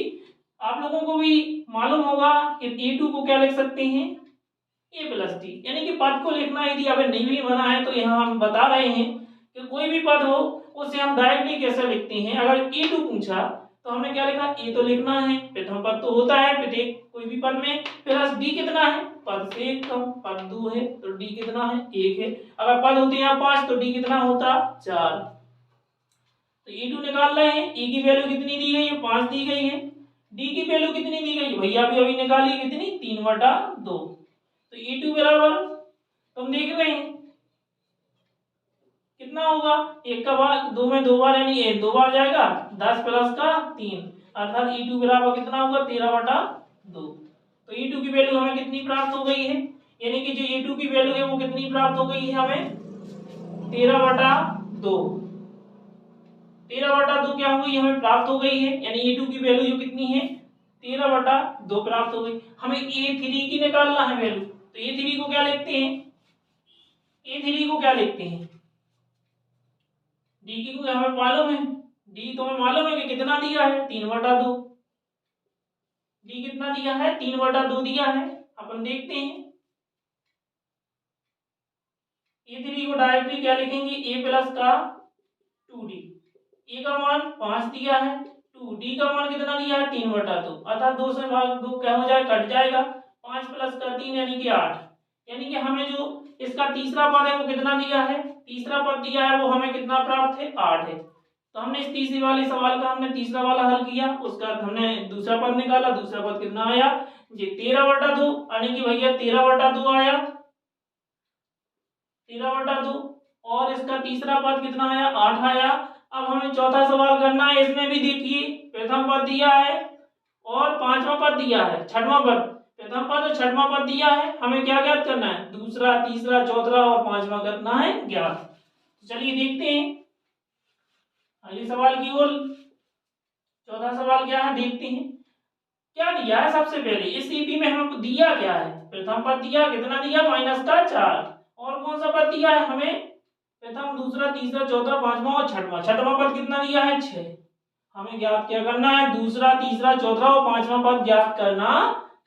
आप लोगों को भी मालूम होगा कि A2 को क्या लिख सकते हैं A प्लस डी, यानी कि पद को लिखना यदि अगर नहीं भी बना है तो यहाँ हम बता रहे हैं कि कोई भी पद हो उसे हम डायरेक्टली कैसे लिखते हैं। अगर A2 पूछा तो हमें क्या लिखना A तो लिखना है, प्रथम पद तो होता है प्रत्येक कोई भी पद में, प्लस D कितना है पद से एक कम, पद 2 है तो D कितना है 1 है, अगर पद होते हैं 5 तो D कितना होता 4। तो A2 निकाल रहे हैं, A की वैल्यू कितनी दी गई है 5 दी गई है, D की वैल्यू कितनी दी गई भैया अभी निकाली कितनी 3/2। तो A2 बराबर तुम देख रहे हैं कितना होगा, 1 का भाग 2 में 2 बार यानी 2 बार जाएगा 10 प्लस का 3, अर्थात E2 बराबर कितना होगा 13/2। तो E2 की वैल्यू हमें कितनी प्राप्त हो गई है, यानी कि जो E2 की वैल्यू है वो कितनी प्राप्त हो गई है हमें 13/2। 13/2 क्या हो गई हमें प्राप्त हो गई है, यानी E2 की वैल्यू जो कितनी है 13/2 प्राप्त हो गई। हमें A3 की निकालना है वैल्यू, तो A3 को क्या लिखते हैं, A3 को क्या लिखते हैं डी की को हमें मालूम है, डी तो हमें मालूम है कि कितना दिया है 3/2, डी कितना दिया है 3/2 दिया है। अपन देखते हैं A3 को डायरेक्टली क्या लिखेंगे A प्लस का 2D, A का मान 5 दिया है, 2D का मान कितना दिया है 3/2, अर्थात 2 से भाग 2 क्या हो जाए कट जाएगा, 5 प्लस का 3 यानी कि 8, यानी कि हमें जो इसका तीसरा पद है वो कितना दिया है, तीसरा पद दिया है वो हमें कितना प्राप्त है 8 है। तो हमने इस तीसरी वाले सवाल का हमने तीसरा वाला हल किया, उसका हमने दूसरा पद निकाला, दूसरा पद कितना आया जी 13/2, यानी कि भैया 13/2 आया 13/2, और इसका तीसरा पद कितना आया 8 आया। अब हमें चौथा सवाल करना है, इसमें भी देखिए प्रथम पद दिया है और पांचवा पद दिया है, छठवां पद, प्रथम पद और छठवां पद दिया है, हमें क्या ज्ञात करना है, दूसरा, तीसरा, चौथा और पांचवा करना है ज्ञात। चलिए देखते हैं अगले सवाल की ओर। चौथा सवाल क्या है देखते हैं। क्या दिया है सबसे पहले इस ईपी में हमको दिया क्या है, प्रथम पद दिया, कितना दिया, -4, और कौन सा पद दिया है हमें, प्रथम, दूसरा, तीसरा, चौथा, पांचवा और छठवां। छठवां पद कितना दिया है, 6। हमें ज्ञात क्या करना है, दूसरा, तीसरा, चौथा और पांचवा पद ज्ञात करना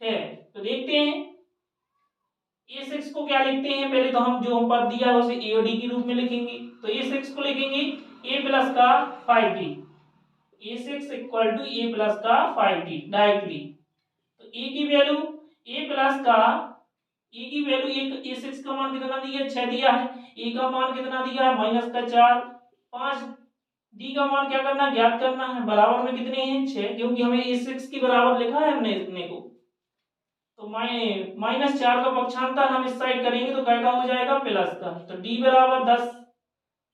है। तो देखते हैं a6 को क्या लिखते हैं, पहले तो हम जो हम पद दिया है उसे a और d के रूप में लिखेंगे। तो a6 को लिखेंगे a प्लस का 5d, a6 equal to a plus का 5d डायरेक्टली। तो a की वैल्यू a प्लस का a की वैल्यू, एक a6 का मान कितना दिया है, 6 दिया है, a का मान कितना दिया है, -4, 5, d का मान क्या करना है, ज्ञात करना है, बराबर में कितने हैं, 6, क्योंकि हमें a6 के बराबर लिखा है हमने इतने को। तो -4 का पक्षांतर हम इस साइड करेंगे तो क्या हो जाएगा, प्लस का। तो d बराबर 10,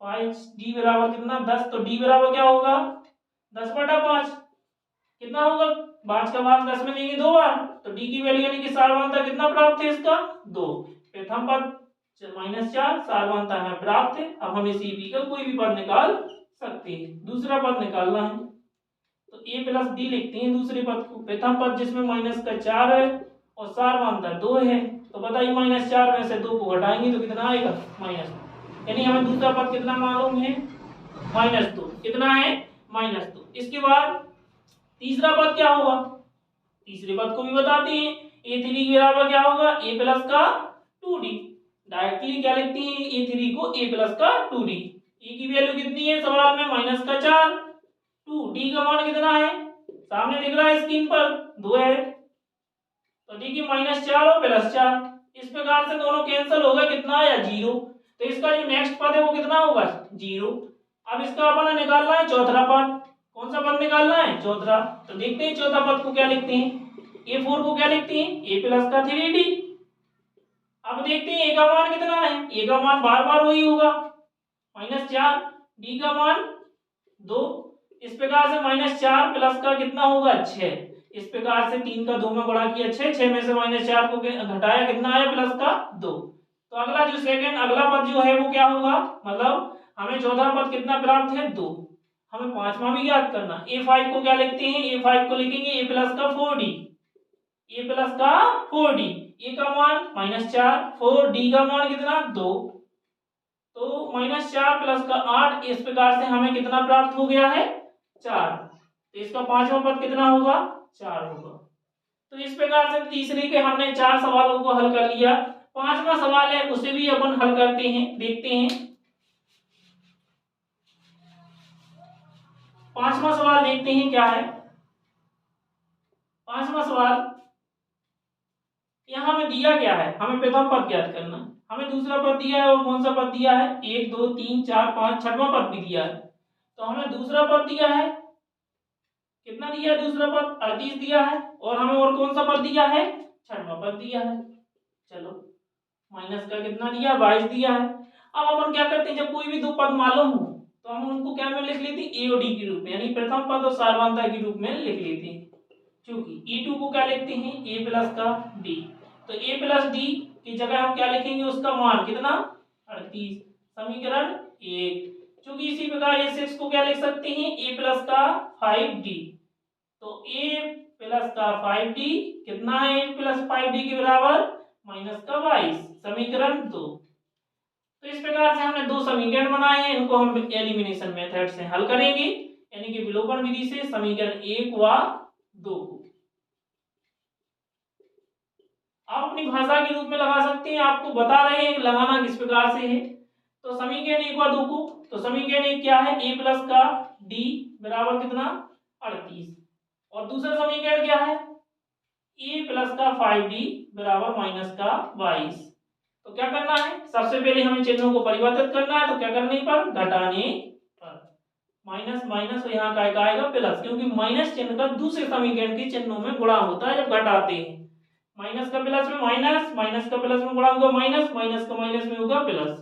5d बराबर कितना, 10, तो d बराबर क्या होगा, 10/5 कितना होगा, 5 का मान 10 में देंगे 2 बार, तो d की वैल्यू यानी कि सारवांता कितना प्राप्त है इसका, 2। प्रथम पद -4, सारवांता हमें प्राप्त है। अब हम इस ईपी का कोई भी पद निकाल सकते हैं। दूसरा पद निकालना है तो a प्लस d लिखते हैं दूसरे पद को। प्रथम पद जिसमें -4 है और सारवांता 2 है, तो बताइए -4 में से 2 को घटाएंगे तो कितना आएगा, -2, यानी हमें दूसरा पद कितना मालूम है, -2, कितना है, -2। इसके बाद तीसरा पद क्या होगा, तीसरे पद को भी बताते हैं, a3 के बराबर क्या होगा, a प्लस का 2d, डायरेक्टली क्या लिखते हैं, a3 को a प्लस का 2d। a की वैल्यू कितनी है सवाल में, -4, 2, d का मान कितना है, सामने दिख रहा है स्क्रीन पर, 2 है, तो देखिए -4 और +4, इस प्रकार से दोनों कैंसिल हो गए, कितना आया, 0। तो इसका जो नेक्स्ट पद है वो कितना होगा, 0। अब इसका अपन निकालना है चौथा पद, कौन सा पद निकालना है, चौथा। तो देखते हैं चौथा पद को क्या लिखते हैं, a4 को क्या लिखते हैं, a प्लस का 3d। अब देखते हैं a का मान कितना है, a का मान बार बार वही होगा, -4, d का मान 2, इस प्रकार से -4 प्लस का कितना होगा, 6। इस प्रकार से 3 का 2 में गुणा किया 6, 6 में से -4 को घटाया, कितना आया, प्लस का 2। तो अगला जो सेकंड अगला पद जो है वो क्या होगा, मतलब हमें चौथा पद कितना प्राप्त है, 2। हमें पांचवा भी याद करना, a5 को क्या लिखते हैं, a5 को लिखेंगे a प्लस का 4d, a प्लस का 4d, a का मान -4, 4d का मान कितना, 2, तो -4 प्लस का 8, इस प्रकार से हमें कितना प्राप्त हो गया है, 4। तो इसका पांचवा पद कितना होगा, 4 होगा। तो इस प्रकार से तीसरे के हमने 4 सवालों को हल कर लिया। पांचवा सवाल है उसे भी अपन हल करते हैं, देखते हैं। पांचवा सवाल देखते हैं क्या है। पांचवा सवाल यहाँ हमें दिया क्या है, हमें प्रथम पद ज्ञात करना, हमें दूसरा पद दिया है और कौन सा पद दिया है, 1, 2, 3, 4, 5, छठवां पद भी दिया है। तो हमें दूसरा पद दिया है, कितना दिया है दूसरा पद, 38 दिया है, और हमें और कौन सा पद दिया है, छठवां पद दिया है। चलो माइनस का कितना दिया, 22 दिया है। अब अपन क्या करते हैं, जब कोई भी दो पद मालूम हो तो हम उनको क्या में लिख लेते हैं, ए और डी के रूप में, यानी प्रथम पद और सारवांता के रूप में लिख लेते हैं। क्योंकि E2 को क्या लिखते हैं, a प्लस का d, तो a प्लस d की जगह हम क्या लिखेंगे, उसका मान कितना, 38, समीकरण 1। क्योंकि इसी प्रकार a6 को क्या लिख सकते हैं, a प्लस का 5d, तो a प्लस का 5d कितना है, a प्लस 5d के बराबर -22, समीकरण 2। तो इस प्रकार से हमने दो समीकरण बनाए हैं, इनको हम एलिमिनेशन मेथड से हल करेंगे, यानी कि विलोपन विधि से समीकरण 1 व 2 को आप अपनी भाषा के रूप में लगा सकते हैं, आपको बता रहे हैं लगाना किस प्रकार से है। तो समीकरण 1 व 2 को, तो समीकरण 1 क्या है, a प्लस का d बराबर कितना, 38, और दूसरा समीकरण क्या है, a प्लस का 5d बराबर -22। तो क्या करना है, सबसे पहले हमें चिन्हों को परिवर्तित करना है, तो क्या करने पर, घटाने पर, माइनस माइनस तो यहाँ का आएगा प्लस, क्योंकि माइनस चिन्ह का दूसरे समीकरण के चिन्हों में गुणा होता है जब घटाते हैं। माइनस का प्लस में माइनस, माइनस का प्लस में गुणा होगा माइनस, माइनस का माइनस में होगा प्लस,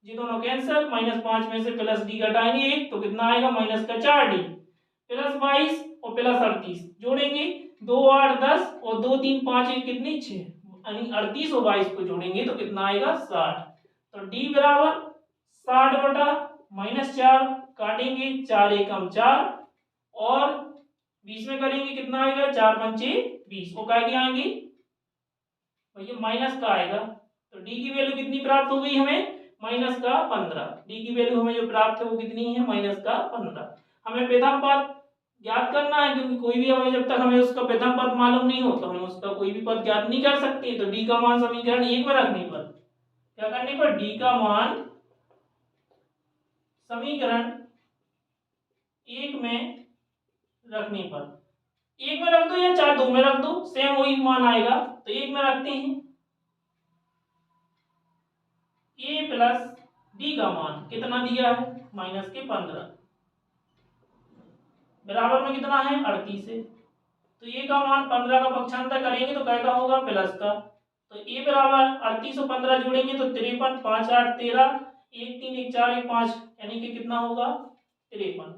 ये दोनों कैंसिल, -5 में से प्लस डी घटाएंगे 1, तो कितना आएगा, -4d, +22 और +38 जोड़ेंगे, 2 8 10 और 2 3 5 1 कितनी 6, यानी 38 और 22 को जोड़ेंगे तो कितना आएगा 60। तो डी बराबर 60 बटा -4 काटेंगे, 4 एकम 4 और 20 में करेंगे कितना आएगा 4 पंचे 20 और काय की आएंगी भैया माइनस का आएगा। तो डी की वैल्यू कितनी प्राप्त हो गई हमें माइनस का 15। डी की वैल्यू हमें जो प्राप्त है वो कितनी है माइनस का 15। हमें प्रथम पद ज्ञात करना है क्योंकि कोई भी हमें जब तक हमें उसका प्रथम पद मालूम नहीं हो तो हम उसका कोई भी पद ज्ञात नहीं कर सकते। तो डी का मान समीकरण 1 में रखने पर क्या करने पर डी का मान समीकरण 1 में रखने पर, 1 में रख दो या चाहे 2 में रख दो सेम वही मान आएगा। तो 1 में रखते हैं ए प्लस डी का मान कितना दिया है माइनस के 15 बराबर में कितना है 38 है। तो ए का मान 15 का पक्षांतर करेंगे तो कैसा होगा प्लस का। तो ए बराबर 38 और 15 जोड़ेंगे तो 53 5 8 13 1 3 1 4 1 5 यानी कि कितना होगा 53।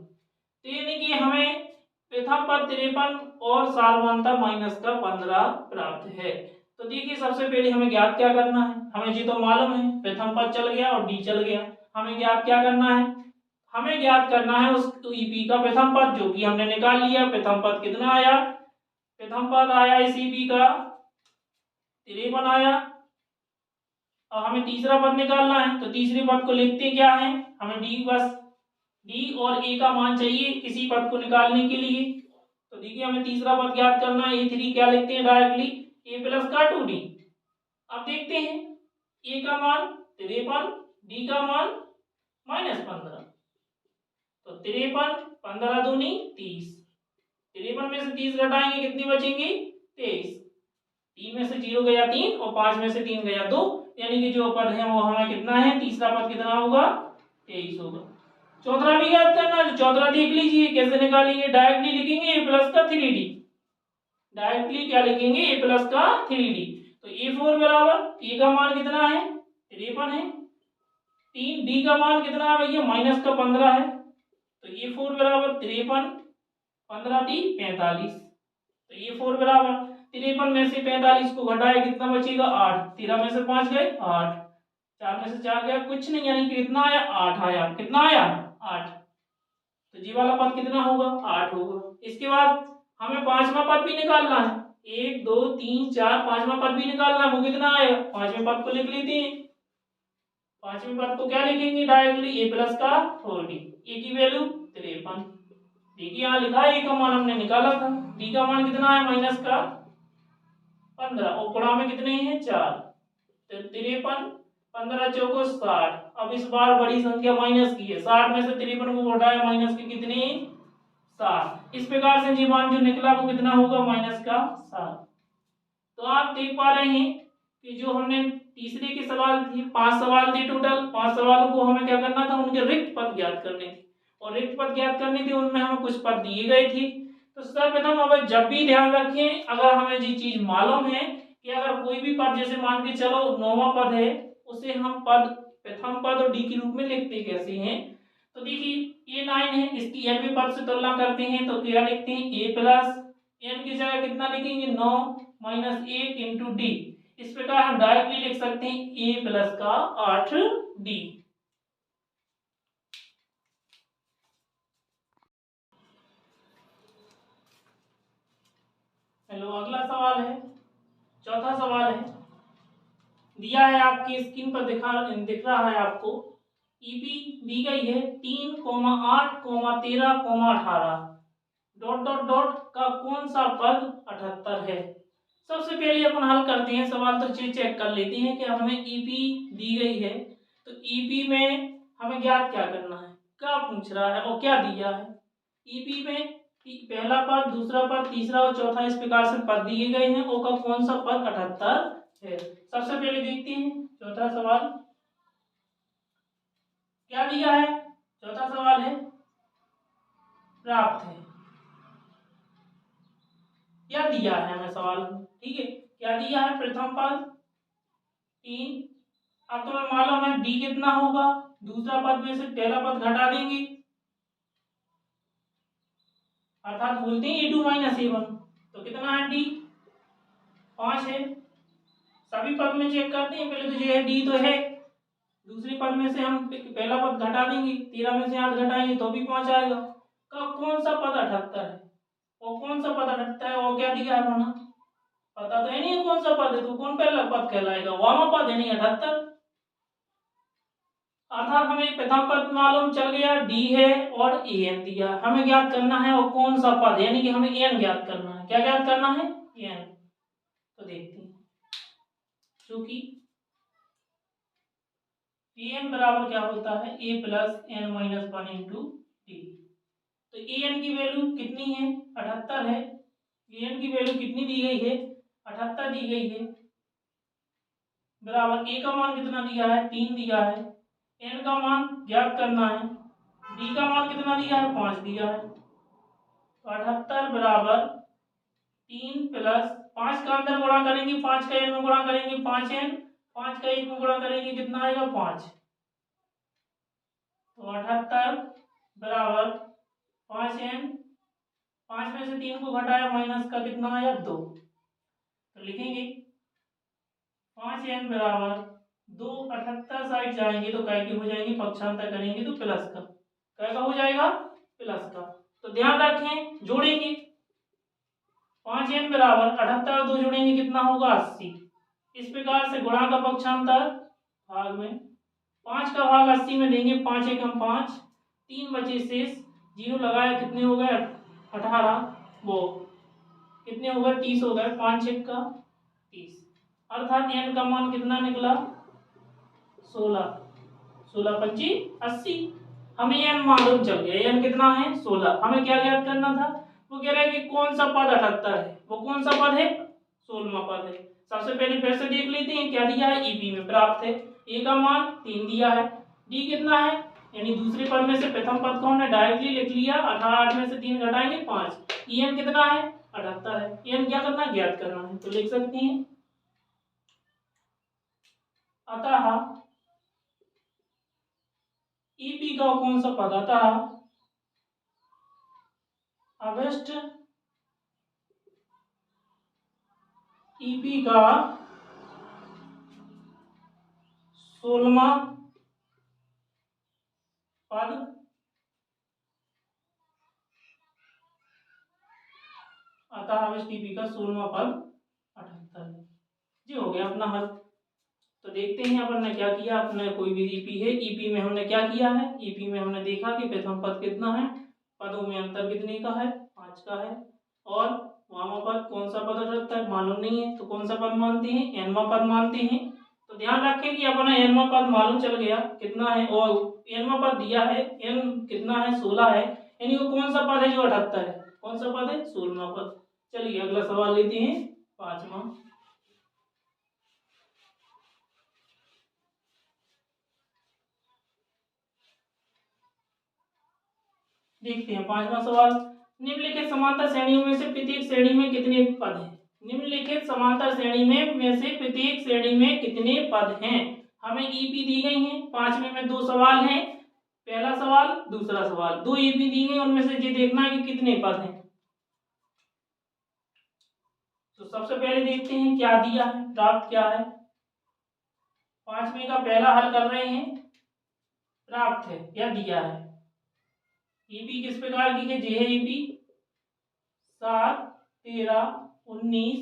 तो यानी कि हमें प्रथम पद 53 और सारवांता माइनस का 15 प्राप्त है। तो देखिए सबसे पहले हमें ज्ञात क्या करना है, हमें जी तो मालूम है प्रथम पद चल गया और डी चल गया। हमें ज्ञात क्या करना है, हमें ज्ञात करना है उस ईपी का प्रथम पद जो कि हमने निकाल लिया। प्रथम पद कितना आया, प्रथम पद आया इस ईपी का 53 आया। अब हमें तीसरा पद निकालना है तो तीसरे पद को लिखते क्या है, हमें डी बस डी और ए का मान चाहिए किसी पद को निकालने के लिए। तो देखिए हमें तीसरा पद ज्ञात करना है ए3 क्या लिखते हैं डायरेक्टली ए प्लस का 2d। अब देखते हैं ए का मान 53 डी का मान -15। तो 53 15 दूनी 30, 53 में से 30 घटाएंगे कितनी बचेंगी 23। 3 में से 0 गया 3 और 5 में से 3 गया 2 यानी कि जो पद है वो हमें कितना है तीसरा पद कितना होगा 23 होगा। चौथा भी याद करना है, चौथा देख लीजिए कैसे निकालेंगे, डायरेक्टली लिखेंगे ए प्लस का 3d। डायरेक्टली क्या लिखेंगे ए प्लस का 3d। तो ए4 बराबर ए का मान कितना है 53 है, 3 डी का मान कितना है भैया माइनस का 15 है। तो ए4 बराबर 53 15 × 3 45। तो ए4 बराबर 53 में से 45 को घटाया कितना बचेगा 8, 13 में से 5 गए 8, 4 में से 4 गया कुछ नहीं यानी कि कितना आया 8 आया। कितना आया 8। तो जी वाला पद कितना होगा 8 होगा। इसके बाद हमें पांचवा पद भी निकालना है, 1 2 3 4 पांचवा पद भी निकालना है, वो कितना आएगा पांचवें पद को लिख लेते हैं। पांचवें पद को क्या लिखेंगे डायरेक्टली ए प्लस का 4d, ए की वैल्यू 53। देखिए यहाँ लिखा है ए का मान हमने निकाला था, डी का मान कितना है माइनस का 15 और गुणा में कितने हैं 4। तो 53 15 चौको 60। अब इस बार बड़ी संख्या माइनस की है, 60 में से 53 को घटाया माइनस के कितने 7। इस प्रकार से जी मान जो निकला वो कितना होगा माइनस का 7। तो आप देख पा रहे हैं कि जो हमने तीसरे के सवाल थे 5 सवाल थे टोटल, 5 सवालों को हमें क्या करना था उनके रिक्त पद ज्ञात करने थे और रिक्त पद ज्ञात करने थे उनमें हमें कुछ पद दिए गए थे। तो सर्वप्रथम अब जब भी ध्यान रखें अगर हमें ये चीज मालूम है कि अगर कोई भी पद जैसे मान के चलो 9वां पद है उसे हम पद प्रथम पद और डी के रूप में लिखते कैसे हैं। तो देखिए ए 9 है इसकी nवें पद से तुलना करते हैं तो क्या लिखते हैं ए प्लस n की जगह कितना लिखेंगे 9 माइनस 1 इंटू डी। इस प्रकार हम डायरेक्टली लिख सकते हैं a प्लस का 8d। हेलो अगला सवाल है, चौथा सवाल है, दिया है आपकी स्क्रीन पर दिख रहा है आपको ईपी दी गई है 3, 8, 13, 18 डॉट डॉट डॉट का कौन सा पद 78 है। सबसे पहले अपन हल करते हैं सवाल, तो चेक कर लेते हैं कि हमें ईपी दी गई है तो ईपी में हमें ज्ञात क्या करना है, क्या पूछ रहा है और क्या दिया है। ईपी में पहला पद दूसरा पद तीसरा और चौथा इस प्रकार से पद दिए गए हैं और का कौन सा पद 78 है। सबसे पहले देखते हैं चौथा सवाल क्या दिया है। चौथा सवाल है प्राप्त है, क्या दिया है हमें सवाल में, ठीक है क्या दिया है प्रथम पद 3। अब तुम्हें मालूम है डी कितना होगा, दूसरा पद में से पहला पद घटा देंगे अर्थात बोलते हैं a2 - a1। तो कितना है डी 5 है। सभी पद में चेक करते हैं, पहले तो ये है डी तो है, दूसरी पद में से हम पहला पद घटा देंगे, 13 में से 8 घटाएंगे तो भी 5 आएगा। कब कौन सा पद 78 है, वो कौन सा पद 78 है, वो क्या दिया है होना पता तो है नहीं है कौन सा पद है, तो कौन पहला पद कहलाएगा, वामपद है नहीं 78। अर्थात हमें प्रथम पद मालूम चल गया डी है और एन दिया, हमें ज्ञात करना है वो कौन सा पद है, यानी कि हमें एन ज्ञात करना है। क्या ज्ञात करना है, एन। तो देखते हैं, क्योंकि एन बराबर क्या होता है, a plus n minus 1 into d. तो एन की वैल्यू कितनी है, 78 है। एन की वैल्यू कितनी दी गई है, 78 दी गई है, बराबर ए का मान कितना दिया है, 3 दिया है। एन का मान ज्ञात करना है, डी का मान कितना दिया है, 5 दिया है। तो 78 बराबर 3 प्लस 5 का अंदर गुणा करेंगे, 5 का एन में गुणा करेंगे 5 एन, 5 का 1 में गुणा करेंगे कितना आएगा 5। तो 78 बराबर 5 एन, 5 में से 3 को घटाया माइनस का कितना आया 2। तो लिखेंगे 5 एन बराबर 2, 78 साइड जाएंगे तो काय की हो जाएंगे, पक्षांतर करेंगे तो प्लस का, काय का हो जाएगा प्लस का। तो ध्यान रखें, जोड़ेंगे 5 एन बराबर 78 2 जोड़ेंगे कितना होगा 80। इस प्रकार से गुणा का पक्षांतर भाग में 5 का भाग 80 में देंगे, 5 एकम 5, 3 बचे शेष, 0 लगाया कितने हो गए 18, वो कितने हो गए 30 हो गए, 5 एक का 30। अर्थात एन का मान कितना निकला 16, 16 पंची 80। हमें एन मालूम चल गया, एन कितना है 16। हमें क्या ज्ञात करना था, वो कह रहा है कि कौन सा पद 78 है, वो कौन सा पद है 16वां पद है। सबसे पहले फिर से देख लेते हैं, क्या दिया है ईपी में प्राप्त है, ए का मान 3 दिया है, डी कितना है, यानी दूसरे पद में से प्रथम पद को हमने डायरेक्टली लिख लिया, 8 में से 3 घटाएंगे 5। एन कितना है 78 है, एन क्या करना ज्ञात करना है, तो लिख सकते हैं अतः ईपी का कौन सा पद, अतः अभिष्ट ईपी का 16वां पद अतः अभिष्ट ईपी का 16वां पद 78 है। जी हो गया अपना हल। तो देखते हैं अपन ने क्या किया, अपने कोई भी ईपी है, ईपी में हमने क्या किया है, ईपी में हमने देखा कि प्रथम पद कितना है, पदों में अंतर कितने का है 5 का है, और वामपद कौन सा पद रहता है मालूम नहीं है, तो कौन सा पद मानते हैं, एनवां पद मानते हैं। तो ध्यान रखें कि अपना एनवां पद मालूम चल गया कितना है, और एनवां पद दिया है, एन कितना है 16 है, यानी वो कौन सा पद है जो 78 है, कौन सा पद है 16वां पद। चलिए अगला सवाल लेते हैं 5वां। देखते हैं 5वां सवाल, निम्नलिखित समांतर श्रेणियों में से प्रत्येक श्रेणी में कितने पद हैं। निम्नलिखित समांतर श्रेणी में से प्रत्येक श्रेणी में कितने पद हैं। हमें ईपी दी गई है, 5वें में 2 सवाल हैं, पहला सवाल दूसरा सवाल, 2 ईपी दी गई, उनमें से ये देखना है कि कितने पद हैं। तो सबसे पहले देखते हैं क्या दिया है, प्राप्त क्या है। 5वें का पहला हल कर रहे हैं, प्राप्त है या दिया है। ईपी किस प्रकार की है, जे है ईपी 7 13 19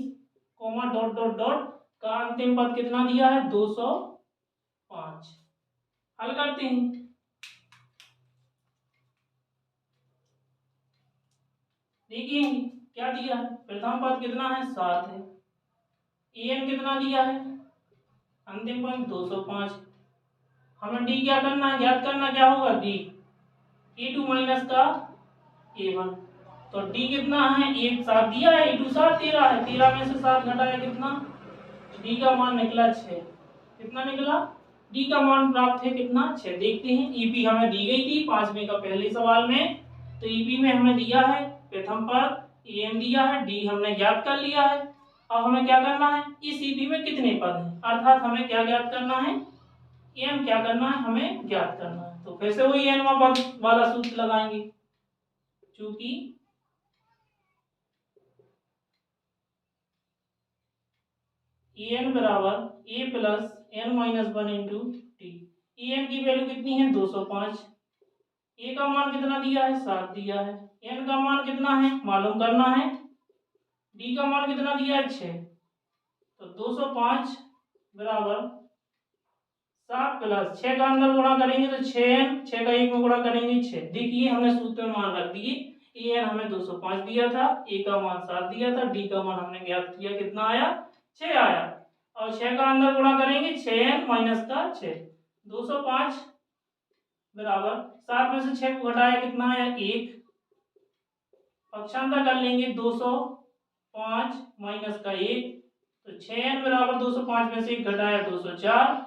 कोमा डॉट डॉट डॉट का अंतिम पद कितना दिया है 205। हल करते हैं, देखिए क्या दिया है, प्रथम पद कितना है 7 है, एन कितना दिया है अंतिम पद 205। हमें डी क्या करना है, ज्ञात करना, क्या होगा डी ए2 माइनस का ए1। तो डी कितना है, एक 7 दिया है, ए2 7 13 है, 13 में से 7 घटाया कितना, डी का मान निकला 6। कितना निकला, डी का मान प्राप्त है कितना 6। देखते हैं, ईपी हमें दी गई थी 5वें का पहले सवाल में, तो ईपी में हमें दिया है प्रथम पद, एन दिया है, डी हमने ज्ञात कर लिया है। अब हमें क्या करना है, इस ईपी में कितने पद हैं, अर्थात हमें क्या ज्ञात करना है, एन क्या करना है हमें ज्ञात करना है। तो फिर से वही एन पद वाला सूत्र लगाएंगे, चूंकि ए एन बराबर a plus n minus one into t. A n की वैल्यू कितनी है 205, ए का मान कितना दिया है 7 दिया है, एन का मान कितना है मालूम करना है, डी का मान कितना दिया है 6। तो 205 बराबर 7 प्लस 6 का अंदर गुणा करेंगे तो 6 6 का 1 में गुणा करेंगे 6। देखिए हमने सूत्र में मान रख दिए, ए एन हमें 205 दिया था, ए का मान 7 दिया था, डी का मान हमने ज्ञात किया कितना आया 6 आया, और 6 का अंदर गुणा करेंगे 6n माइनस का 6। 205 बराबर 7 में से 6 को घटाया कितना आया 1, पक्षांतर कर लेंगे 205 माइनस का 1, तो 6n बराबर 205 में से 1 घटाया 204।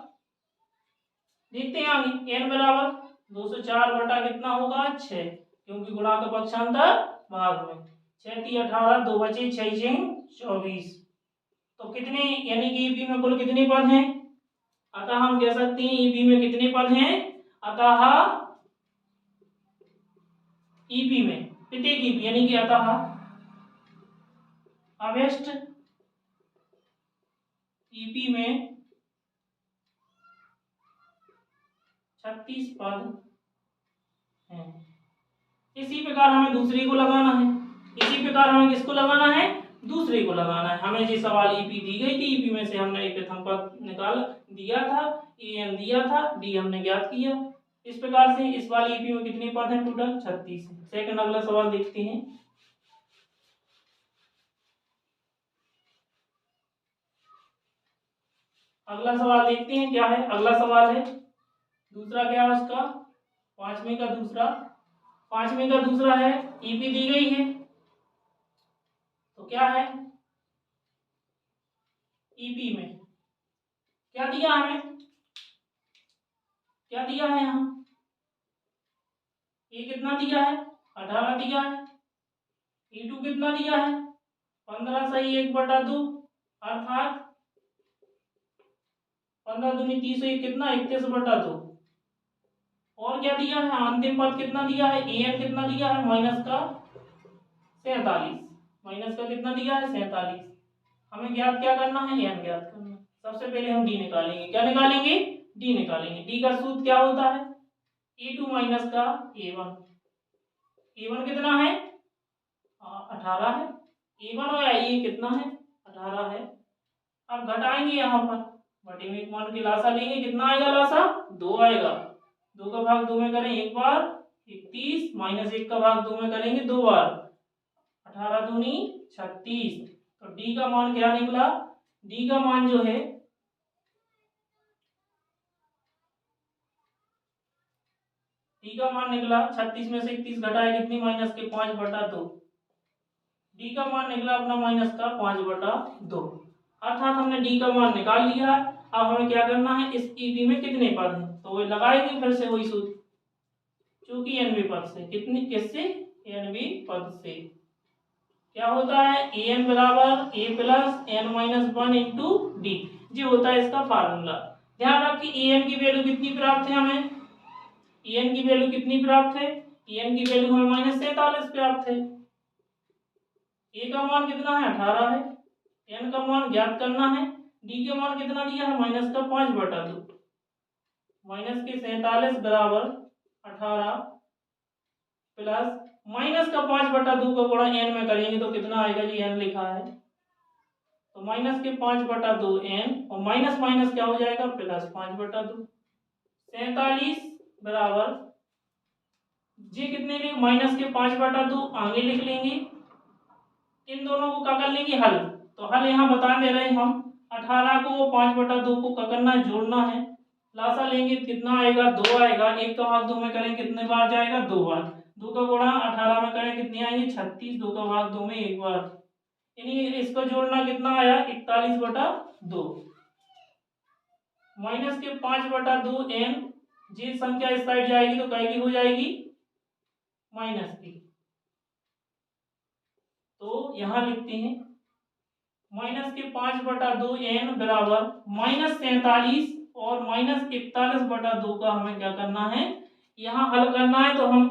देखते हैं आगे n बराबर 204 बटा कितना होगा 6, क्योंकि गुणा का पक्षांतर भाग में, 6 × 18 2 बचे 6 24। तो कितने यानी कि ईपी में कुल कितने पद हैं, अतः हम कह सकते हैं ईपी में कितने पद हैं, अतः ईपी में प्रत्येक ईपी यानी कि अतः अवेस्ट ईपी में 36 पद हैं। इसी प्रकार हमें दूसरी को लगाना है, इसी प्रकार हमें किसको लगाना है दूसरे को लगाना है। हमें जो सवाल ईपी दी गई थी, ईपी में से हमने प्रथम पद निकाल दिया था, एन दिया था, डी हमने ज्ञात किया। इस प्रकार से इस वाली ईपी में कितने पद हैं टोटल 36 है। सेकंड अगला सवाल देखते हैं। अगला सवाल देखते हैं क्या है। अगला सवाल है दूसरा, क्या है उसका पांचवें का दूसरा है, ईपी दी गई है तो क्या है ईपी में क्या दिया हमें, क्या दिया है यहाँ ए कितना दिया है 18 दिया है, E2 कितना दिया है 15 सही 1/2 अर्थात 15 दूनी 30 कितना 31/2। और क्या दिया है अंतिम पद कितना दिया है एन कितना दिया है माइनस का 47, माइनस का कितना दिया है 47। हमें ज्ञात क्या करना है एन ज्ञात करना। सबसे पहले हम डी निकालेंगे, क्या निकालेंगे डी निकालेंगे। डी का सूत्र क्या होता है E2 माइनस का A1, A1 कितना है 18 है, A1 और A कितना है 18 है। अब घटाएंगे यहाँ पर बटे में एक मान के लासा लेंगे, कितना आएगा लासा 2 आएगा, 2 का भाग 2 में करें एक बार 31 माइनस 1 का भाग 2 में करेंगे 2 बार 18 दूनी 36। तो डी का मान क्या निकला, डी का मान जो है डी का मान निकला 36 में से 31 घटाया कितनी माइनस के 5/2, डी का मान निकला अपना माइनस का 5/2। अर्थात हमने डी का मान निकाल लिया। अब हमें क्या करना है इस ईपी में कितने पद हैं तो वो लगाएंगे फिर से वही सूत्र, क्योंकि एनवी पद से कितने किससे एनवी पद से क्या होता है एन बराबर a plus n minus one into d, जो होता है इसका फार्मूला। ध्यान रखिए एन की वैल्यू कितनी प्राप्त है, हमें एन की वैल्यू कितनी प्राप्त है, एन की वैल्यू हमें -47 प्राप्त है, ए का मान कितना है 18 है, एन का मान ज्ञात करना है, डी का मान कितना दिया है माइनस का 5/2, माइनस के 47 बराबर 18 प्लस माइनस का 5/2 का गुणा एन में करेंगे तो कितना आएगा जी एन लिखा है, तो माइनस के 5/2 एन और माइनस माइनस क्या हो जाएगा प्लस 5/2। 47 बराबर जी कितने लिख माइनस के 5/2 आगे लिख लेंगे, इन दोनों को क्या कर लेंगे हल। तो हल यहाँ बता दे रहे हैं हम 18 को 5/2 को क्या करना है जोड़ना है, लासा लेंगे कितना आएगा 2 आएगा, 1 का भाग 2 में करें कितने बार जाएगा 2 बार, 2 का गुणा 18 में करें कितने आएंगे 36, 2 का भाग 2 में एक बार, यानी इसको जोड़ना कितना आया 41/2 माइनस के 5/2 एन, जी संख्या इस साइड जाएगी तो काय की हो जाएगी माइनस की, तो यहां लिखते हैं माइनस के 5/2 एन बराबर -47 और -41/2 का हमें क्या करना है यहाँ हल करना है। तो हम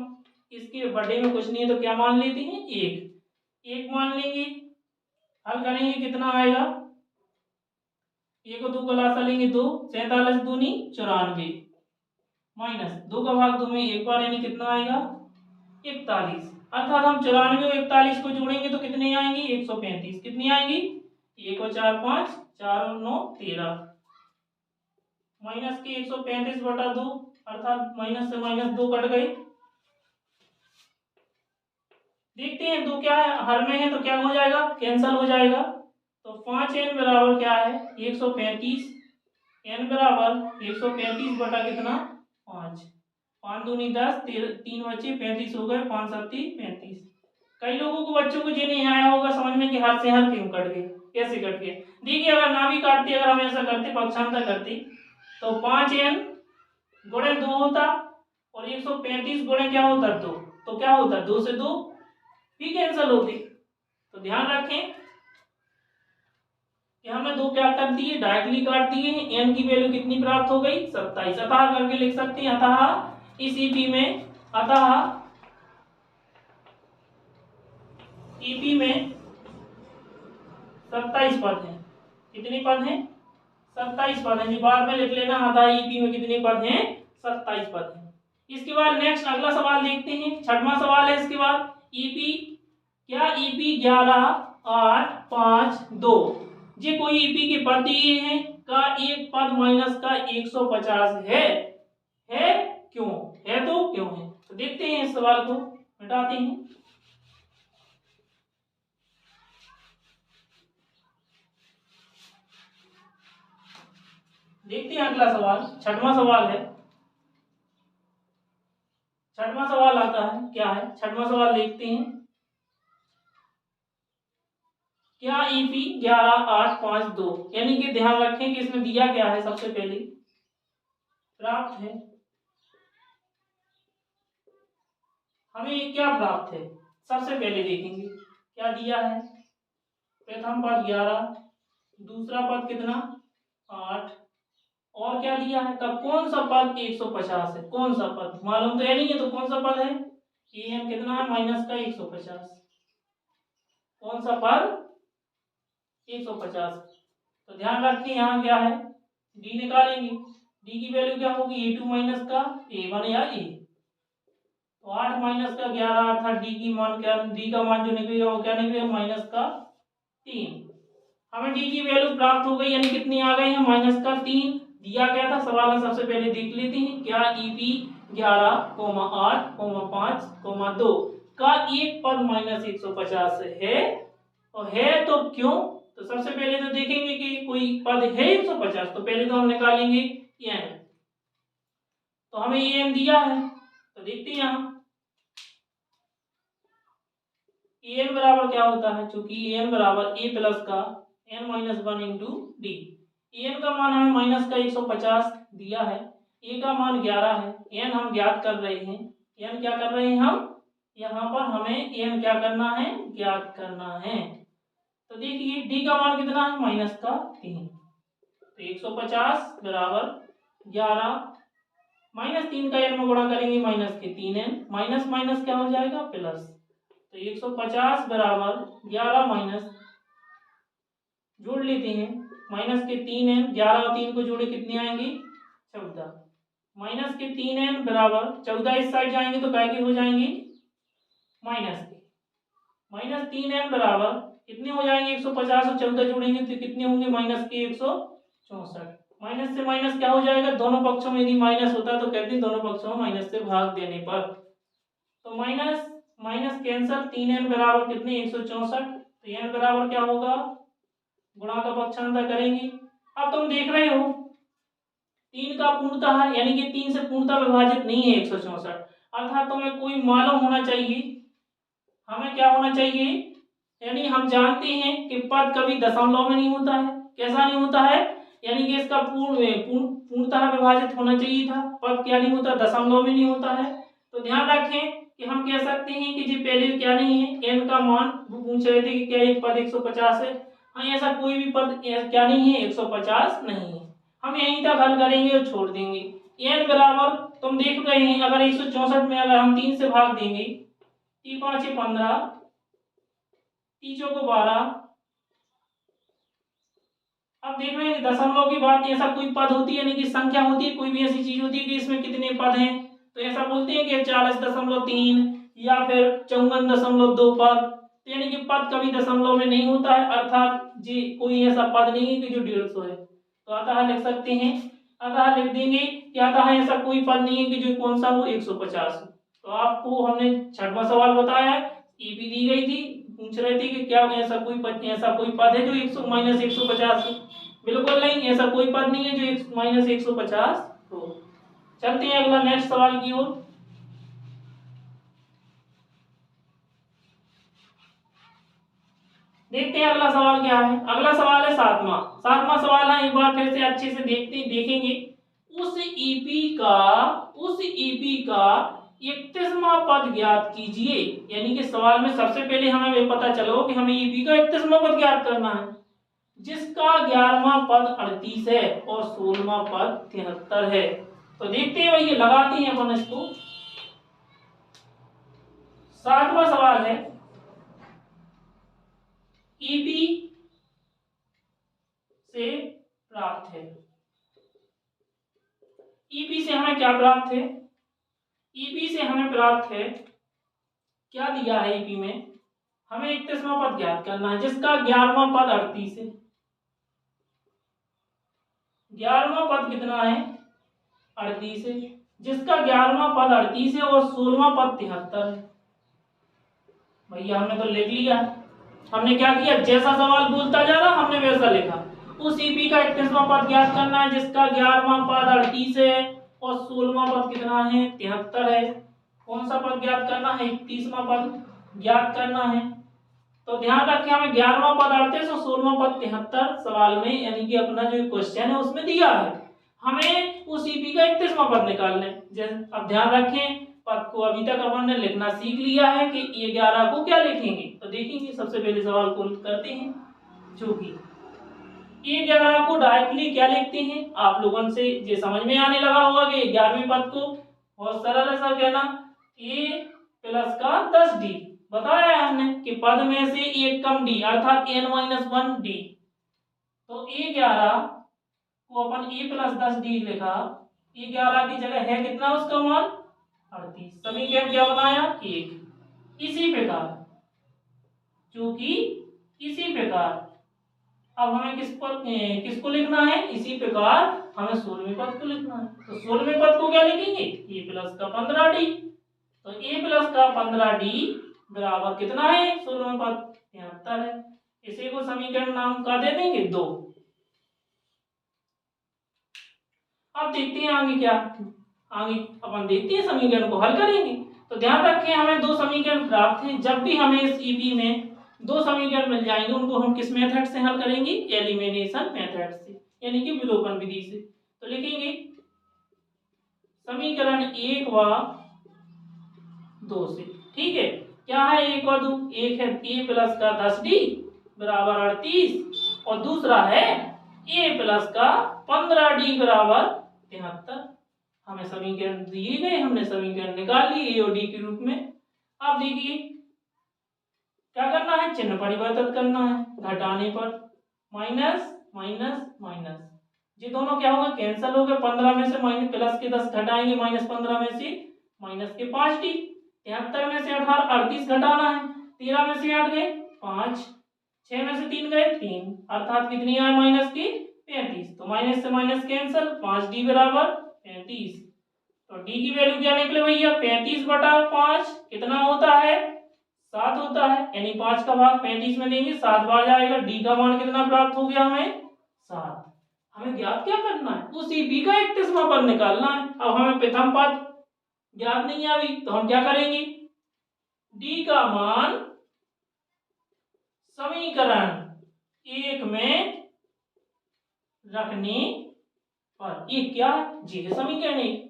इसके बड़े में कुछ नहीं है तो क्या मान लेते हैं एक मान लेंगे, हल करेंगे कितना आएगा एक को 2 का लासा लेंगे 2, 47 दूनी 94 माइनस 2 का भाग 2 में एक बार यानी कितना आएगा 41। अर्थात हम 94 और 41 को जोड़ेंगे तो कितने आएंगी 135। कितनी आएंगी 1 और 4 5, 4 और 9 13 माइनस के 135 बटा 2 अर्थात माइनस से माइनस 2 कट गए। देखते हैं 2 क्या है हर में है तो क्या हो जाएगा कैंसल हो जाएगा। तो 5n बराबर क्या है 135, n बराबर 135 बटा कितना 5, 5 दूनी 10, 3 बचे 35 हो गए, 5 7 35। कई लोगों को बच्चों को ये नहीं आया होगा समझ में कि हर से हर क्यों कट गया कैसे कट गया। देखिए अगर ना भी काटते अगर हम ऐसा करते पक्षांतर करते तो 5n गुणे 2 होता और 135 गुणे क्या होता 2, तो क्या होता 2 से 2 भी कैंसिल होती। तो ध्यान रखें कि हमने 2 क्या कर दिए डायरेक्टली काट दिए हैं। n की वैल्यू कितनी प्राप्त हो गई 27। अतः करके लिख सकते हैं अतः इस ईपी में अतः ईपी में 27 पद हैं। कितने पद हैं 27 पद हैं। बाद में लिख लेना अतः ईपी में कितने पद हैं 27 पद हैं। इसके बाद नेक्स्ट अगला सवाल देखते हैं 6वां सवाल है। इसके बाद ईपी क्या ईपी 11 8 5 2 ये कोई ईपी के पद दिए हैं का एक पद माइनस का 150 है क्यों है तो क्यों है। तो देखते हैं इस सवाल को मिटाते हैं। देखते हैं अगला सवाल 6वां सवाल है। 6वां सवाल आता है क्या है 6वां सवाल देखते हैं क्या ईपी 11 8 5 2 यानी कि ध्यान रखें कि इसमें दिया क्या है सबसे पहले प्राप्त है हमें क्या प्राप्त है सबसे पहले देखेंगे क्या दिया है। प्रथम पद 11, दूसरा पद कितना 8 और क्या दिया है तब कौन सा पद 150 है। कौन सा पद मालूम तो है नहीं है तो कौन सा पद है an कितना है माइनस का 150 कौन सा पद 150। तो ध्यान रखिए यहाँ क्या है डी निकालेंगे डी की वैल्यू क्या होगी a2 माइनस का a1 या a। तो 8 माइनस का 11 अर्थात डी की मान क्या डी का मान जो निकलेगा वो क्या निकलेगा माइनस का 3। हमें डी की वैल्यू प्राप्त हो गई यानी कितनी आ गई है माइनस का 3। दिया क्या था सवाल में सबसे पहले देख लेते हैं क्या ईपी 11 8 5 2 का एक पद माइनस 150 है और है तो क्यों। तो सबसे पहले तो देखेंगे कि कोई पद है 150 तो पहले तो हम निकालेंगे n। तो हमें ये n दिया है तो देखते हैं यहाँ an बराबर क्या होता है चूंकि an बराबर a प्लस का n minus 1 into D. an का मान हमें माइनस का 150 दिया है a का मान 11 है n हम ज्ञात कर रहे हैं n क्या कर रहे हैं हम यहाँ पर हमें n क्या करना है ज्ञात करना है। तो देखिए d का मान कितना है माइनस का 3 तो 150 बराबर 11 माइनस 3 का n में गुणा करेंगे माइनस के 3n माइनस माइनस क्या हो जाएगा प्लस। तो 150 बराबर 11 माइनस जोड़ लेते हैं माइनस के 3n 11 और 3 को जोड़े कितने आएंगे 14 माइनस के 3n बराबर 14 इस साइड जाएंगे तो क्या के हो जाएंगे माइनस के माइनस 3n बराबर कितने हो जाएंगे 150 और 14 जोड़ेंगे तो कितने होंगे माइनस के 164। माइनस से माइनस क्या हो जाएगा दोनों पक्षों में यदि माइनस होता है तो कहते हैं दोनों पक्षों में माइनस से भाग देने पर। तो माइनस माइनस कैंसल 3n बराबर कितने 164 तो n बराबर क्या होगा गुणा का पक्षांतर करेंगे। अब तुम देख रहे हो 3 का पूर्णतः यानी कि 3 से पूर्णतः विभाजित नहीं है 164 अर्थात तुम्हें कोई मालूम होना चाहिए हमें क्या होना चाहिए यानी हम जानते हैं कि पद कभी दशमलव में नहीं होता है। कैसा नहीं होता है यानी कि इसका पूर्णतः विभाजित होना चाहिए था। पद क्या नहीं होता दशमलव में नहीं होता है। तो ध्यान रखें कि हम कह सकते हैं कि जी पहले क्या नहीं है n का मान वो पूछ रहे थे कि क्या एक पद 150 है। हाँ ऐसा कोई भी पद क्या नहीं है 150 नहीं है। हम यहीं तक हल करेंगे और छोड़ देंगे। n बराबर तुम देख रहे हैं अगर 164 में अगर हम 3 से भाग देंगे 3 5 15 3 चौको 12 अब देख रहे हैं दशमलव की बात, ऐसा कोई पद होती है, यानी कि संख्या होती है, कोई भी ऐसी चीज होती है कि इसमें कितने पद हैं, तो ऐसा बोलते हैं कि 40.3 या फिर 54.2 पद, तो यानी कि पद कभी दशमलव में नहीं होता है, अर्थात जी कोई ऐसा पद नहीं है कि जो 150 है, तो अतः लिख सकते हैं, अतः लिख देंगे कि अतः ऐसा कोई पद नहीं है कि जो कौन सा हो 150 हो। तो आपको हमने छठवां सवाल बताया है, ईपी दी गई थी, पूछ रहे थे कि क्या ऐसा कोई पद है जो 100 माइनस 150 हो, बिल्कुल नहीं, ऐसा कोई पद नहीं है जो माइनस 150 हो। चलते हैं अगला नेक्स्ट सवाल की ओर। देखते हैं अगला सवाल क्या है। अगला सवाल है सातवां, सातवां सवाल है, एक बार फिर से अच्छे से देखेंगे। उस ईपी का 31वां पद ज्ञात कीजिए, यानी कि सवाल में सबसे पहले हमें ये पता चलो कि हमें ईपी का 31वां पद ज्ञात करना है, जिसका 11वां पद 38 है और 16वां पद 73 है। तो देखते हैं भाई, ये लगाते हैं अपन इसको। सातवां सवाल है, ईपी से प्राप्त है, ईपी से हमें क्या प्राप्त है, ईपी से हमें प्राप्त है, क्या दिया है ईपी में, हमें 31वां पद ज्ञात करना है जिसका 11वां पद 38 है। 11वां पद कितना है, 38 है, जिसका 11वां पद 38 है और 16वां पद 73 है। भैया हमने तो लिख लिया, हमने क्या किया, जैसा सवाल बोलता जा रहा हमने वैसा लिखा। उस ईपी का 31वां पद ज्ञात करना है जिसका 11वां पद 38 है और 16वां पद कितना है, 73 है। कौन सा पद ज्ञात करना है, 31वां पद ज्ञात करना है। तो ध्यान रखें, हमें 11वां पद 38 और 16वां पद 73 सवाल में, यानी कि अपना जो क्वेश्चन है उसमें दिया है, हमें उस ईपी का 31वां पद निकालना है। जैसे अब ध्यान रखें, पद को अभी तक अपन ने लिखना सीख लिया है कि ये 11 को क्या लिखेंगे, तो देखेंगे सबसे पहले सवाल को करते हैं, जो कि ये 11 को डायरेक्टली क्या लिखते हैं, आप लोगों से ये समझ में आने लगा होगा कि 11वें पद को बहुत सरल है सर कहना, a प्लस का 10d, बताया है हमने कि पद में से एक कम डी अर्थात n-1d, तो a11 को अपन a प्लस 10d लिखा, a11 की जगह है कितना उसका मान 38, समीकरण क्या बनाया 1। इसी प्रकार क्योंकि इसी प्रकार अब हमें किसको लिखना है, इसी प्रकार हमें 16वें पद को लिखना है, तो 16वें पद को क्या लिखेंगे, a प्लस का 15d, तो a प्लस का 15d बराबर कितना है, 16वां पद 73 है। इसी को समीकरण नाम का दे देंगे 2। अब देखते हैं आगे क्या, आगे अपन देखते हैं समीकरण को हल करेंगे। तो ध्यान रखें, हमें दो समीकरण प्राप्त हैं, जब भी हमें इस ईपी में दो समीकरण मिल जाएंगे उनको हम किस मेथड से हल करेंगे, एलिमिनेशन मेथड से, यानी कि विलोपन विधि से। तो लिखेंगे समीकरण 1 व 2 से, ठीक है, क्या है 1 व 2, एक है a प्लस का 10d बराबर 38 और दूसरा है a प्लस का 15d बराबर 73। हमें समीकरण दिए गए, हमने समीकरण निकाल लिए a और d के रूप में। अब देखिए क्या करना है, चिन्ह परिवर्तित करना है, घटाने पर माइनस माइनस माइनस, ये दोनों क्या होगा, कैंसिल हो गए, 15 में से माइनस प्लस के 10 घटाएंगे, माइनस 15 में से माइनस के 5d, 73 में से 18 38 घटाना है, 13 में से 8 गए 5, 6 में से 3 गए 3, अर्थात कितनी आए माइनस की 35, तो माइनस से माइनस कैंसिल, 5d बराबर 35, तो d की वैल्यू क्या निकले भैया 35/5 कितना होता है 7 होता है, यानी 5 का भाग 35 में देंगे 7 बार जाएगा, डी का मान कितना प्राप्त हो गया हमें 7। हमें ज्ञात क्या करना है, उसी बी का 31वां पद निकालना है। अब हमें प्रथम पद ज्ञात नहीं है अभी, तो हम क्या करेंगे, डी का मान समीकरण 1 में रखने पर, ये क्या जी है समीकरण 1,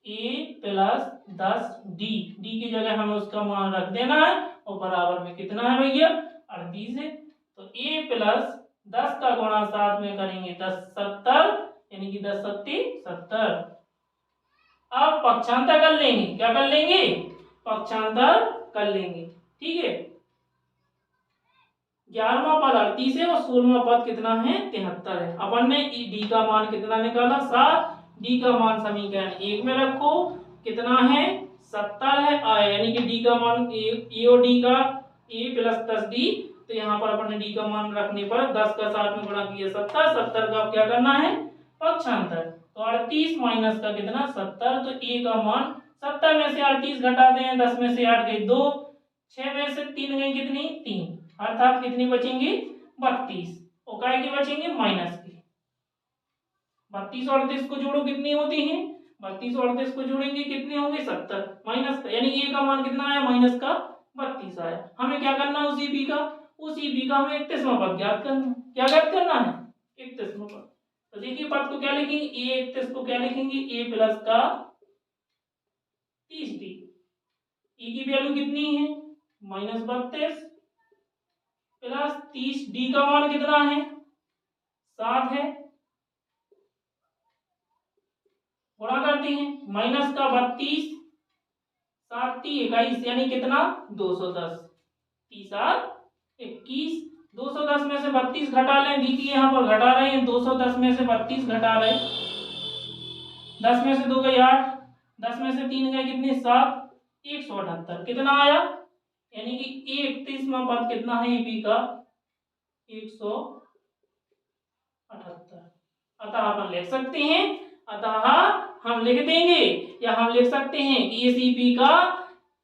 a प्लस 10d, डी की जगह हमें उसका मान रख देना है और बराबर में कितना है भैया 38 है, तो a प्लस 10 का गुणा 7 में करेंगे 10 70, यानी कि 10 सत्ती 70। अब पक्षांतर कर लेंगे, क्या कर लेंगे, पक्षांतर कर लेंगे, ठीक है, 11वां पद 38 है और 16वां पद कितना है 73 है। अपन ने डी का मान कितना निकाला 7, डी का मान समीकरण 1 में रखो, कितना है 70 है, यानी कि डी का मान ए और डी का ए प्लस 10 डी, तो यहाँ पर अपन ने डी का मान रखने पर 10 का 7 में गुणा किया 70, 70 का क्या करना है पक्षांतर, तो 38 माइनस का कितना 70, तो ए का मान 70 में से 38 घटा दें, 10 में से 8 गई 2, 6 में से 3 गई कितनी 3, अर्थात कितनी बचेंगी 32, और काय की बचेंगे माइनस की। 32 और 38 को जोड़ो कितनी होती है, 32 और 38 को जोड़ेंगे कितनी होंगी 70, माइनस का यानी ए का मान कितना आया माइनस का 32 आया। हमें क्या करना है उसी बी का, उसी बी का हमें 31वां पद ज्ञात करना, क्या ज्ञात करना है 31वां पद। तो देखिए पद को क्या लिखेंगे ए 31 को क्या लिखेंगे ए प्लस का 30 डी, ई की वैल्यू कितनी है -32 प्लस 30, डी का मान कितना है 7 है, गुणा करते हैं माइनस का 32 7 21 यानी कितना 210, 30 और 21, 210 में से 32 घटा लें, देखिए यहाँ पर घटा रहे हैं 210 में से 32 घटा रहे, 10 में से 2 गए 8, 10 में से 3 गए कितने 7, 178 कितना आया, यानी कि 31वां पद कितना है बी का 178। अतः अपन लिख सकते हैं, अतः हम लिख देंगे या हम लिख सकते हैं कि इस ईपी का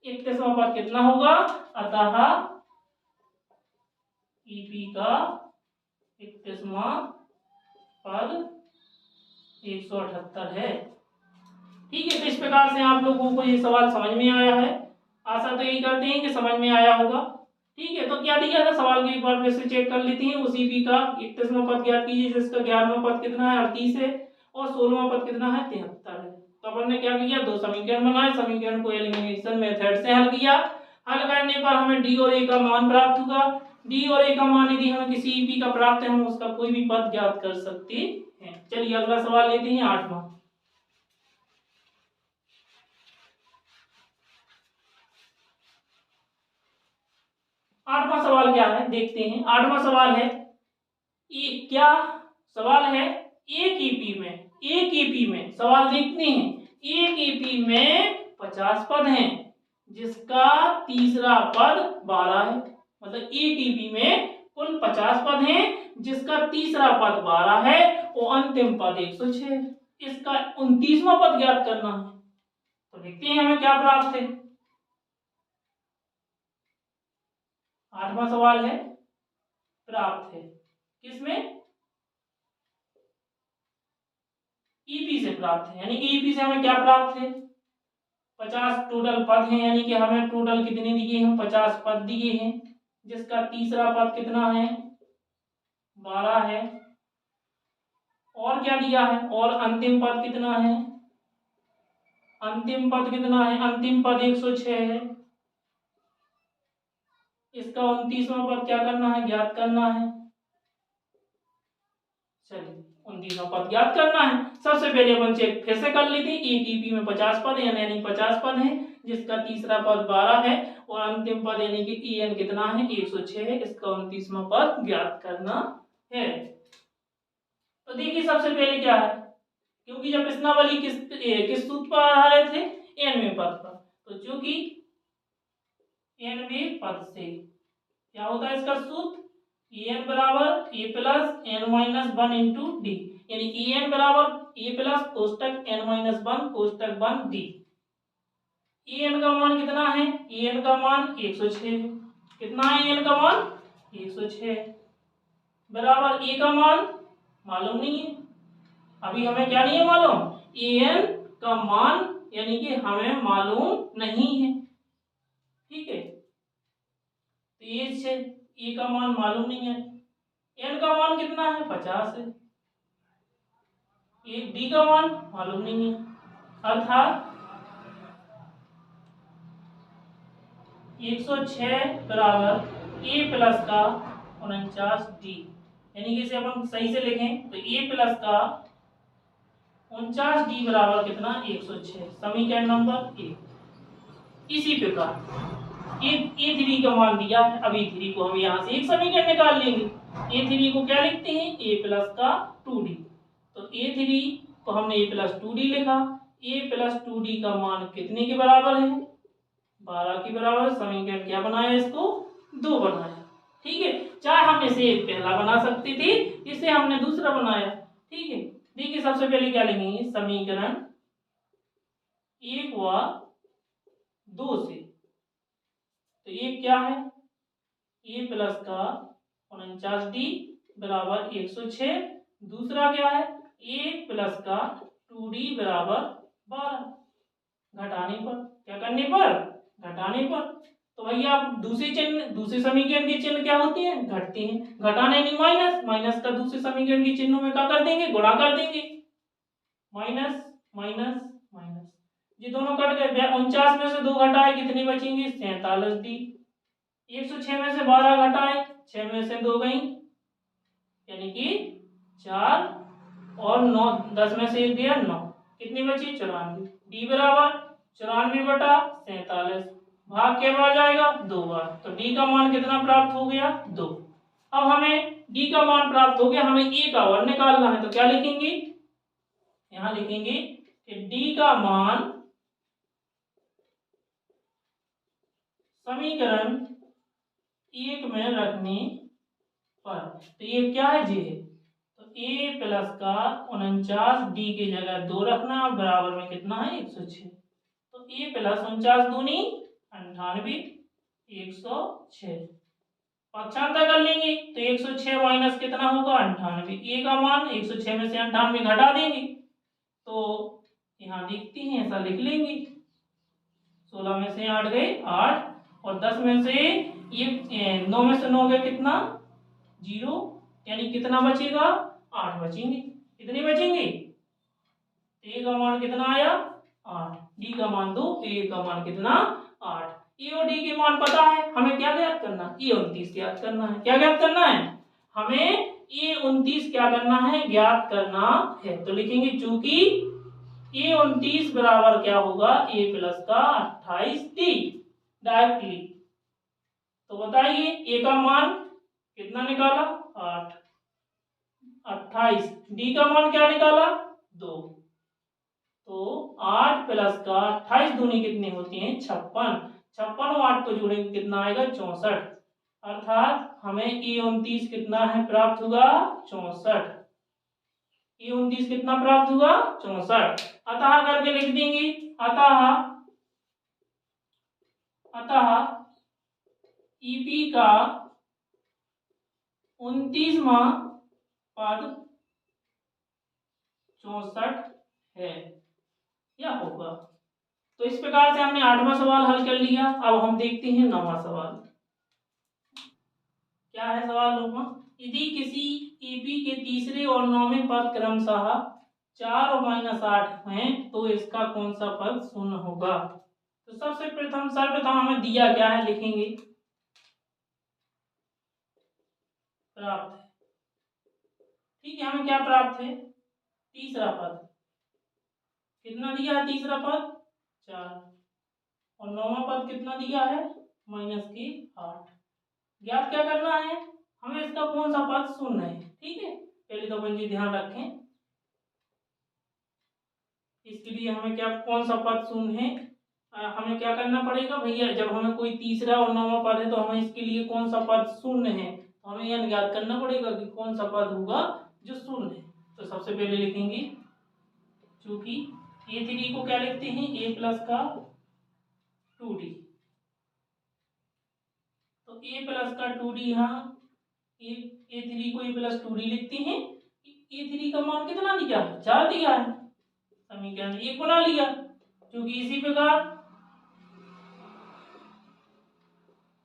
31वां पद कितना होगा, अतः ईपी का 31वां पद 178 है। ठीक है, तो इस प्रकार से आप लोगों को ये सवाल समझ में आया है, आशा तो यही करते हैं कि समझ में आया होगा। ठीक है, तो क्या दिया था सवाल को एक बार फिर से चेक कर लेते हैं। उसी बी का 31वां पद ज्ञात कीजिए जिसका 11वां पद कितना है 38 है और 16वां पद कितना है 73 है। तो अपन ने क्या किया, दो समीकरण बनाए, समीकरण को एलिमिनेशन मेथड से हल किया। हल करने पर हमें डी और ए का मान प्राप्त होगा। डी और ए का मान यदि हमें किसी बी का प्राप्त है हम उसका कोई भी पद ज्ञात कर सकते हैं। चलिए अगला सवाल लेते हैं 8वां। आठवां सवाल क्या है देखते हैं। आठवां सवाल है क्या सवाल है एक ईपी में सवाल देखते हैं। एक ईपी में 50 पद हैं जिसका तीसरा पद 12 है, मतलब एक ईपी में कुल 50 पद हैं जिसका तीसरा पद 12 है और अंतिम पद 106 है। इसका 29वां पद ज्ञात करना है। तो देखते हैं हमें क्या प्राप्त है। आठवां सवाल है प्राप्त है किसमें, ईपी से प्राप्त है, यानी कि ईपी से हमें क्या प्राप्त है 50 टोटल पद हैं, यानी कि हमें टोटल कितने दिए हैं 50 पद दिए हैं जिसका तीसरा पद कितना है 12 है, और क्या दिया है और अंतिम पद कितना है, अंतिम पद कितना है, अंतिम पद 106 है। इसका 29वां पद क्या करना है ज्ञात करना है। चलिए 29वां पद ज्ञात करना है। सबसे पहले अपन चेक फिर से कर लेते हैं। एक ईपी में 50 पद है यानी 50 पद है जिसका तीसरा पद 12 है और अंतिम पद यानी कि EN कितना है 106 है। इसका 29वां पद ज्ञात करना है। तो देखिए सबसे पहले क्या है, क्योंकि जब प्रश्नावली किस सूत्र पर आधारित है 9वें पद पर, तो चूंकि 9वें पद से क्या होता है इसका सूत्र En बराबर a plus n minus 1 into d, यानी En बराबर ए प्लस कोष्टक n माइनस 1 कोष्टक 1 डी। En का मान कितना है, En का मान 106, कितना है En का मान 106 बराबर ए का मान मालूम नहीं है, अभी हमें क्या नहीं है मालूम En का मान, यानी कि हमें मालूम नहीं है। ठीक है, तो ये से ए का मान मालूम नहीं है, एन का मान कितना है 50 है, ए डी का मान मालूम नहीं है, अर्थात 106 बराबर ए प्लस का 49 डी, यानी कि इसे अपन सही से लिखें तो ए प्लस का 49 डी बराबर कितना 106, समीकरण नंबर 1। इसी प्रकार ए थ्री का मान दिया है। अब ए थ्री को हम यहाँ से एक समीकरण निकाल लेंगे। ए थ्री को क्या लिखते हैं, ए प्लस का 2d। तो ए थ्री को हमने ए प्लस 2d लिखा। ए प्लस 2d का मान कितने के बराबर है, 12 के बराबर। समीकरण क्या बनाया, इसको 2 बनाया। ठीक है, चाहे हम इसे एक पहला बना सकते थे, इसे हमने दूसरा बनाया। ठीक है, देखिए सबसे पहले क्या लिखेंगे, समीकरण 1 व 2 से। तो ये क्या है, ए प्लस का 49d बराबर 106। दूसरा क्या है, ए प्लस का 2d बराबर 12। घटाने पर, क्या करने पर, घटाने पर। तो भैया आप दूसरे चिन्ह, दूसरे समीकरण के चिन्ह क्या होते हैं, घटते हैं। घटाने नहीं माइनस, माइनस का दूसरे समीकरण के चिन्हों में क्या कर देंगे, गुणा कर देंगे। माइनस माइनस माइनस, ये दोनों कट गए। 49 में से 2 घटाए, कितने बचेंगे, 47d। 106 में से 12 घटाए, 6 में से 2 गई, यानी कि 4, और 9, 10 में से 1 दिया 9, कितनी बची, 94। डी बराबर 94/47, भाग के बार जाएगा 2 बार। तो डी का मान कितना प्राप्त हो गया, 2। अब हमें डी का मान प्राप्त हो गया, हमें ए का वन निकालना है। तो क्या लिखेंगे, यहां लिखेंगे कि डी का मान समीकरण 1 में रखने पर, तो ये क्या है, जी है। तो ए प्लस का 49d की जगह 2 रखना, बराबर में कितना है, 106। तो ए प्लस 49 दूनी 98, 106। पक्षांतर कर लेंगे तो 106 माइनस कितना होगा, 98। ए का मान 106 में से 98 घटा देंगे, तो यहाँ देखते हैं, ऐसा लिख लेंगे। 16 में से 8 गए 8, और 10 में से ये 9 में से 9 गए कितना, 0, यानी कितना बचेगा, 8 बचेंगे। कितने बचेंगे, ए का मान कितना आया, 8। डी का मान 2, ए का मान कितना, 8। ए और डी के मान पता है, हमें क्या ज्ञात करना, ए 29 ज्ञात करना है। क्या ज्ञात करना है, हमें ए 29 क्या करना है, ज्ञात करना है। तो लिखेंगे चूंकि ए 29 बराबर क्या होगा, ए प्लस का 28d डायरेक्टली। तो बताइए ए का मान कितना निकाला, 8, 28। डी का मान क्या निकाला, 2। तो 8 प्लस का 28 दूनी कितने होते हैं, 56। 56 और 8 को जोड़ेंगे कितना आएगा, 64। अर्थात हमें ए 29 कितना है प्राप्त हुआ, 64। ए 29 कितना प्राप्त हुआ, 64। अतः करके लिख देंगे, अतः अतः ईपी का 29वां पद 64 है या होगा। तो इस प्रकार से हमने 8वां सवाल हल कर लिया। अब हम देखते हैं 9वां सवाल। क्या है सवाल 9वां, यदि किसी एपी के तीसरे और 9वें पद क्रमशः 4 और -8 हैं तो इसका कौन सा पद शून्य होगा। तो सबसे प्रथम सर्वप्रथम हमें दिया क्या है, लिखेंगे प्राप्त है। ठीक है, हमें क्या प्राप्त है, तीसरा पद। कितना दिया है तीसरा पद, 4, और 9वां पद कितना दिया है, -8। ज्ञात क्या करना है, हमें इसका कौन सा पद शून्य है। ठीक है, पहले तो अपन जी ध्यान रखें, इसके लिए हमें क्या, कौन सा पद शून्य है, हमें क्या करना पड़ेगा भैया, जब हमें कोई तीसरा और 9वां पद है तो हमें इसके लिए कौन सा पद शून्य है, तो हमें यह ज्ञात करना पड़ेगा कि कौन सा पद होगा जो शून्य है। तो सबसे पहले लिखेंगे, चूंकि ए थ्री को क्या लिखते हैं, ए प्लस का 2d। तो ए प्लस का 2d, यहाँ ए थ्री को ए प्लस 2d लिखते हैं। ए थ्री का मान कितना दिया है, 4 दिया है, समीकरण 1 बना लिया। क्योंकि इसी प्रकार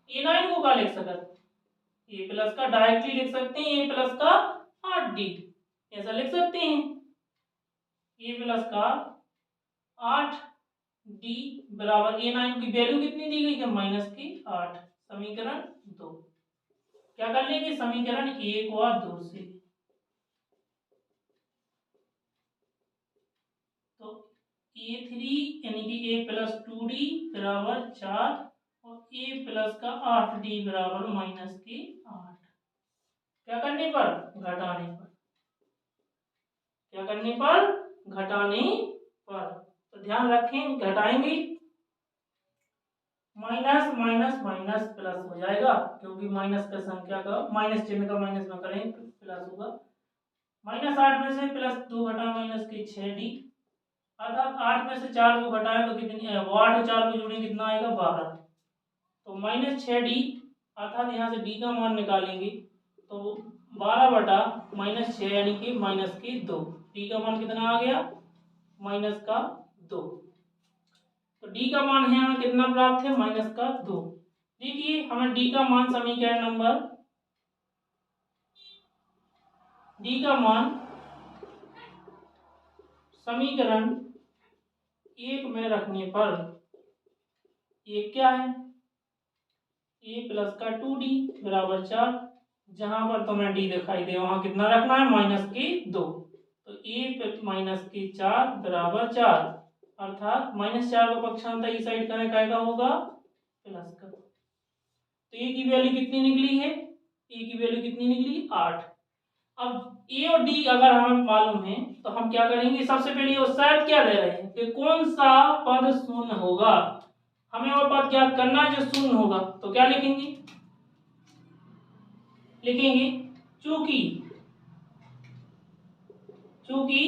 ए9 को क्या लिख सकते, ए प्लस का डायरेक्टली लिख सकते हैं, ए प्लस का 8d, ऐसा लिख सकते हैं। ए प्लस का 8d बराबर ए9 की वैल्यू कितनी दी गई है, -8। समीकरण 2 क्या कर लेंगे, समीकरण 1 और 2 से। तो ए3 यानी कि ए प्लस 2d बराबर 4, और ए प्लस का 8d बराबर माइनस की 8। क्या करने पर? घटाने पर। क्या करने पर? घटाने पर। तो ध्यान रखें, घटाएंगे माइनस माइनस माइनस प्लस हो जाएगा, क्योंकि माइनस का संख्या का माइनस चिन्ह का माइनस में करें तो प्लस होगा। -8 में से +2 घटा माइनस की 6d, अर्थात 8 में से 4 को घटाएं तो कितनी है? वो 8 और 4 को जोड़ें कितना आएगा? 12। तो -6d, अर्थात यहाँ से d का मान निकालेंगे तो 12/-6 यानी कि -2। d का मान कितना आ गया? -2। तो d का मान है हमें कितना प्राप्त है? -2। देखिए हमें d का मान समीकरण नंबर d का मान समीकरण 1 में रखने पर ये क्या है? a प्लस का 2d बराबर 4। जहां पर तुम्हें d दिखाई दे वहां कितना रखना है? -2। तो a माइनस की 4 बराबर 4, अर्थात -4 का पक्षांतर इस साइड करें काय का होगा? प्लस का। तो a की वैल्यू कितनी निकली है? a की वैल्यू कितनी निकली? 8। अब a और d अगर हमें मालूम है तो हम क्या करेंगे? सबसे पहले उस साइड क्या दे रहे हैं कि कौन सा पद शून्य होगा। हमें वो पद ज्ञात करना है जो शून्य होगा। तो क्या लिखेंगे? चूंकि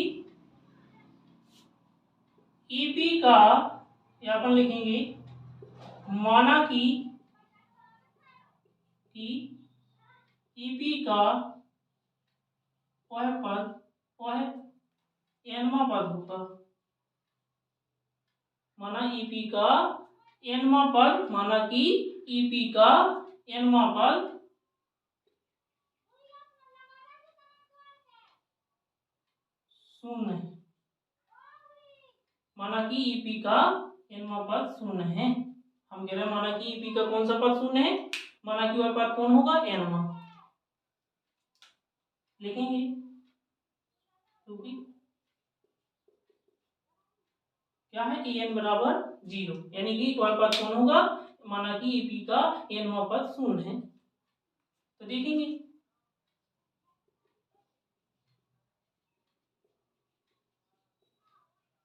ईपी का, या अपन लिखेंगे माना कि ईपी का वह पद वह nवां पद होगा। माना ईपी का nवां पद, माना कि ईपी का nवां पद शून्य है। माना कि ईपी का nवां पद शून्य है। हम कह रहे हैं माना कि ईपी का कौन सा पद शून्य है? माना कि वह पद कौन होगा? nवां। लिखेंगे क्योंकि क्या है? en बराबर 0, यानी कि वह पद कौन होगा? माना कि ईपी का nवां पद शून्य है। तो देखेंगे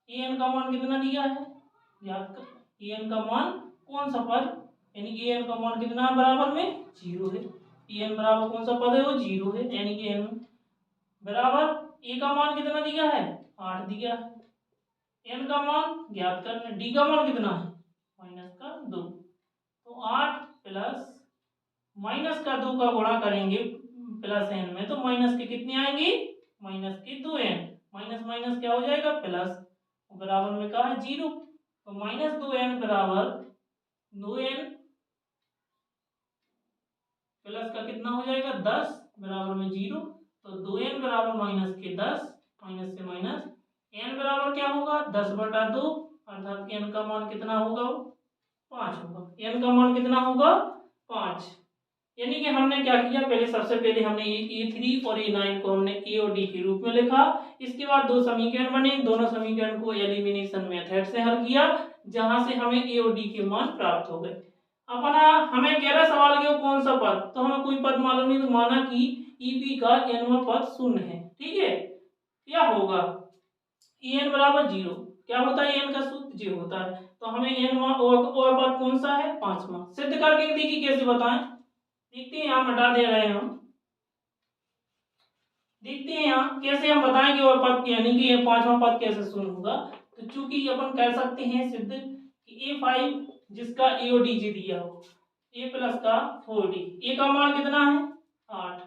an का मान कितना दिया है? याद कर, an का मान कौन सा पद, यानी कि an का मान कितना बराबर में 0 है। an बराबर कौन सा पद है? वो 0 है, यानी कि n बराबर a का मान कितना दिया है? 8 दिया है। n का मान ज्ञात करना। d का मान कितना है? -2। तो 8 प्लस -2 का गुणा करेंगे प्लस n में, तो माइनस के कितने आएंगे? -2n। माइनस माइनस क्या हो जाएगा? प्लस। बराबर में कहा है 0। तो -2n बराबर 2n प्लस का कितना हो जाएगा? 10 बराबर में 0। तो 2n बराबर -10, माइनस से माइनस, n बराबर क्या होगा? 10/2, अर्थात n का मान कितना होगा? 5 होगा। n का मान कितना होगा? 5। यानी कि हमने क्या किया? पहले सबसे पहले हमने A3 और A9 को हमने A और D के रूप में लिखा। इसके बाद दो समीकरण बने, दोनों समीकरण को एलिमिनेशन मेथड से हल किया, जहां से हमें A और D के मान प्राप्त हो गए। अपना हमें कह रहा सवाल कि वो कौन सा पद, तो हमें कोई पद मालूम नहीं, तो माना कि ईपी का nवां पद शून्य है। ठीक है, क्या होगा? en बराबर 0। क्या होता है? n का सूत्र 0 होता है। तो हमें nवां पद कौन सा है? 5वां। सिद्ध करके देखिए कैसे बताएं। देखते हैं, यहाँ हटा दे रहे हैं हम। देखते हैं यहाँ कैसे हम बताएंगे और पद, यानी कि ये 5वां पद कैसे शून्य होगा। तो चूंकि अपन कह सकते हैं सिद्ध कि A5 जिसका A और D दिया हो, A प्लस का 4D, A का मान कितना है? 8,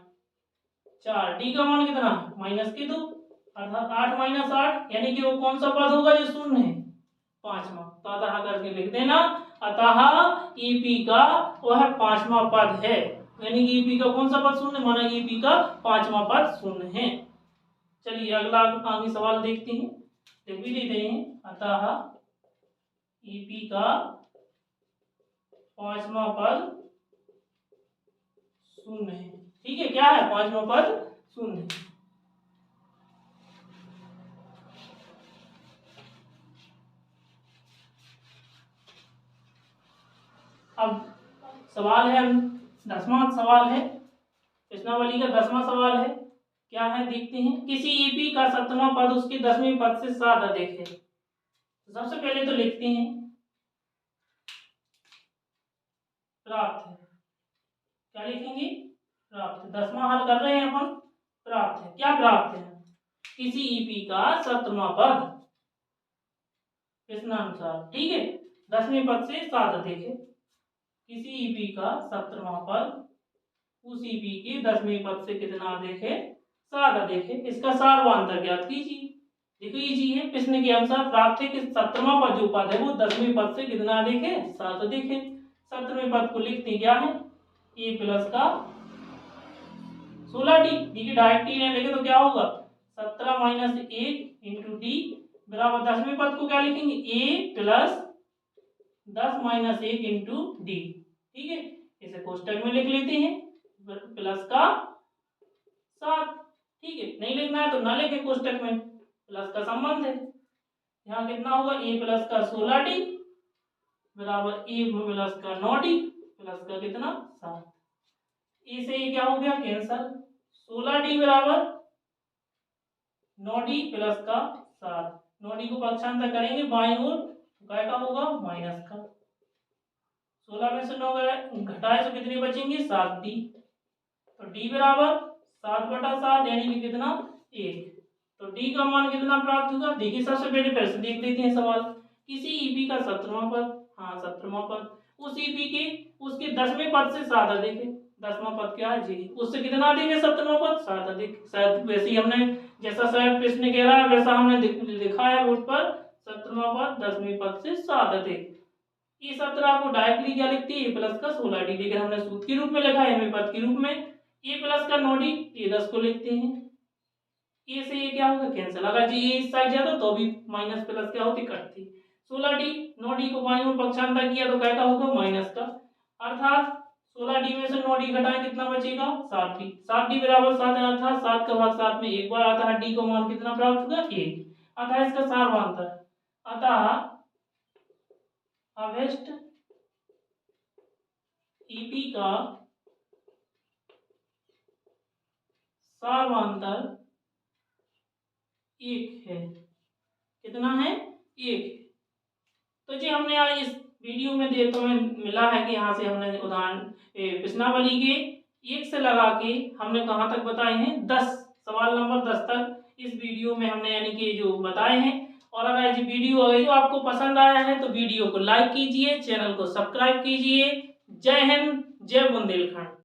4, D का मान कितना है? -2, अर्थात 8 - 8, यानी कि वो कौन सा पद होगा जो शून्य है? 5वां। तो अतः करके लिख देना, अतः ईपी का वह 5वां पद है। यानी कि ईपी का कौन सा पद शून्य? माना ईपी का 5वां पद शून्य है। चलिए अगला आगे सवाल देखते हैं, देख भी लेते हैं। अतः ईपी का 5वां पद शून्य है। ठीक है, क्या है? 5वां पद शून्य है। अब सवाल है 10वां सवाल है, प्रश्नावली का 10वां सवाल है। क्या है देखते हैं। किसी ईपी का 7वां पद उसके 10वें पद से ज्यादा देखे। तो सबसे पहले तो लिखते हैं प्राप्त है। क्या लिखेंगे? प्राप्त है। 10वां हल कर रहे हैं अपन। प्राप्त है। क्या प्राप्त है? किसी ईपी का 7वां पद प्रश्नानुसार, ठीक है, 10वें पद से ज्यादा देखे। किसी ईपी का 7वां पद उस ईपी के 10वें पद से कितना देखे? ज्यादा देखे। इसका सारवांतर ज्ञात कीजिए। देखो इजी है। प्रश्न के अनुसार प्राप्त है कि 7वां पद जो पद है वो 10वें पद से कितना देखे? 7 देखे। 7वें पद को लिखते क्या है? ए प्लस का 16 डी। देखिए डायरेक्ट टी ने लिखे तो क्या होगा? 17 माइनस 1 इंटू डी बराबर 10वें पद को क्या लिखेंगे? ए प्लस 10 माइनस 1 इंटू डी। ठीक है, इसे कोष्टक में लिख लेते हैं प्लस का 7। ठीक है, नहीं लिखना है तो ना लिखे कोष्टक में, प्लस का संबंध है। यहाँ कितना होगा? ए प्लस का 16 डी बराबर ए प्लस का 9 डी प्लस का कितना? 7। ए से ये क्या हो गया? कैंसल। 16 डी बराबर 9 डी प्लस का 7। 9 डी को पक्षांतर करेंगे बाईं ओर, क्या का होगा? माइनस का। 16 में से 9 घटाए तो कितने बचेंगे? 7 डी। तो डी बराबर 7/7 यानी कि कितना? 1। तो डी का मान कितना प्राप्त होगा? देखिए सबसे पहले प्रश्न देख लेते हैं सवाल। किसी ईपी का 17वां पद, हाँ 17वां पद, उस ईपी के उसके 10वें पद से ज्यादा देखे। 10वां पद क्या है? जी। उससे कितना देखे? 17वां पद 7 देखे। शायद वैसे ही हमने जैसा शायद प्रश्न कह रहा है वैसा हमने लिखा है बोर्ड पर। 17वां पद 10वें पद से ज्यादा देखे। ये 17 को डायरेक्टली क्या लिखते हैं? ए प्लस का 16 डी, लेकिन हमने सूत्र के रूप में लिखा है, एम पद के रूप में। ए प्लस का 9 डी, ये 10 को लिखते हैं। ए से ये क्या होगा? कैंसिल। अगर जी ए इस साइड जाता तो भी माइनस प्लस क्या होती? कटती। 16 डी 9 डी को बाईं ओर पक्षांतर किया तो क्या का होगा? माइनस का। अर्थात 16 डी में से 9 डी घटाएं कितना बचेगा? 7 डी। 7 डी बराबर 7 है, अर्थात 7 का भाग 7 में एक बार आता है। डी को मान कितना प्राप्त होगा? 1। अतः इसका सारवांतर, अतः अवेस्ट ईपी का सारवांतर 1 है। कितना है? 1। तो जी हमने आज इस वीडियो में देखो हमें मिला है कि यहाँ से हमने उदाहरण प्रश्नावली के 1 से लगा के हमने कहाँ तक बताए हैं? 10, सवाल नंबर 10 तक इस वीडियो में हमने यानी कि जो बताए हैं। और अगर ये वीडियो अगर आपको पसंद आया है तो वीडियो को लाइक कीजिए, चैनल को सब्सक्राइब कीजिए। जय हिंद, जय बुंदेलखंड।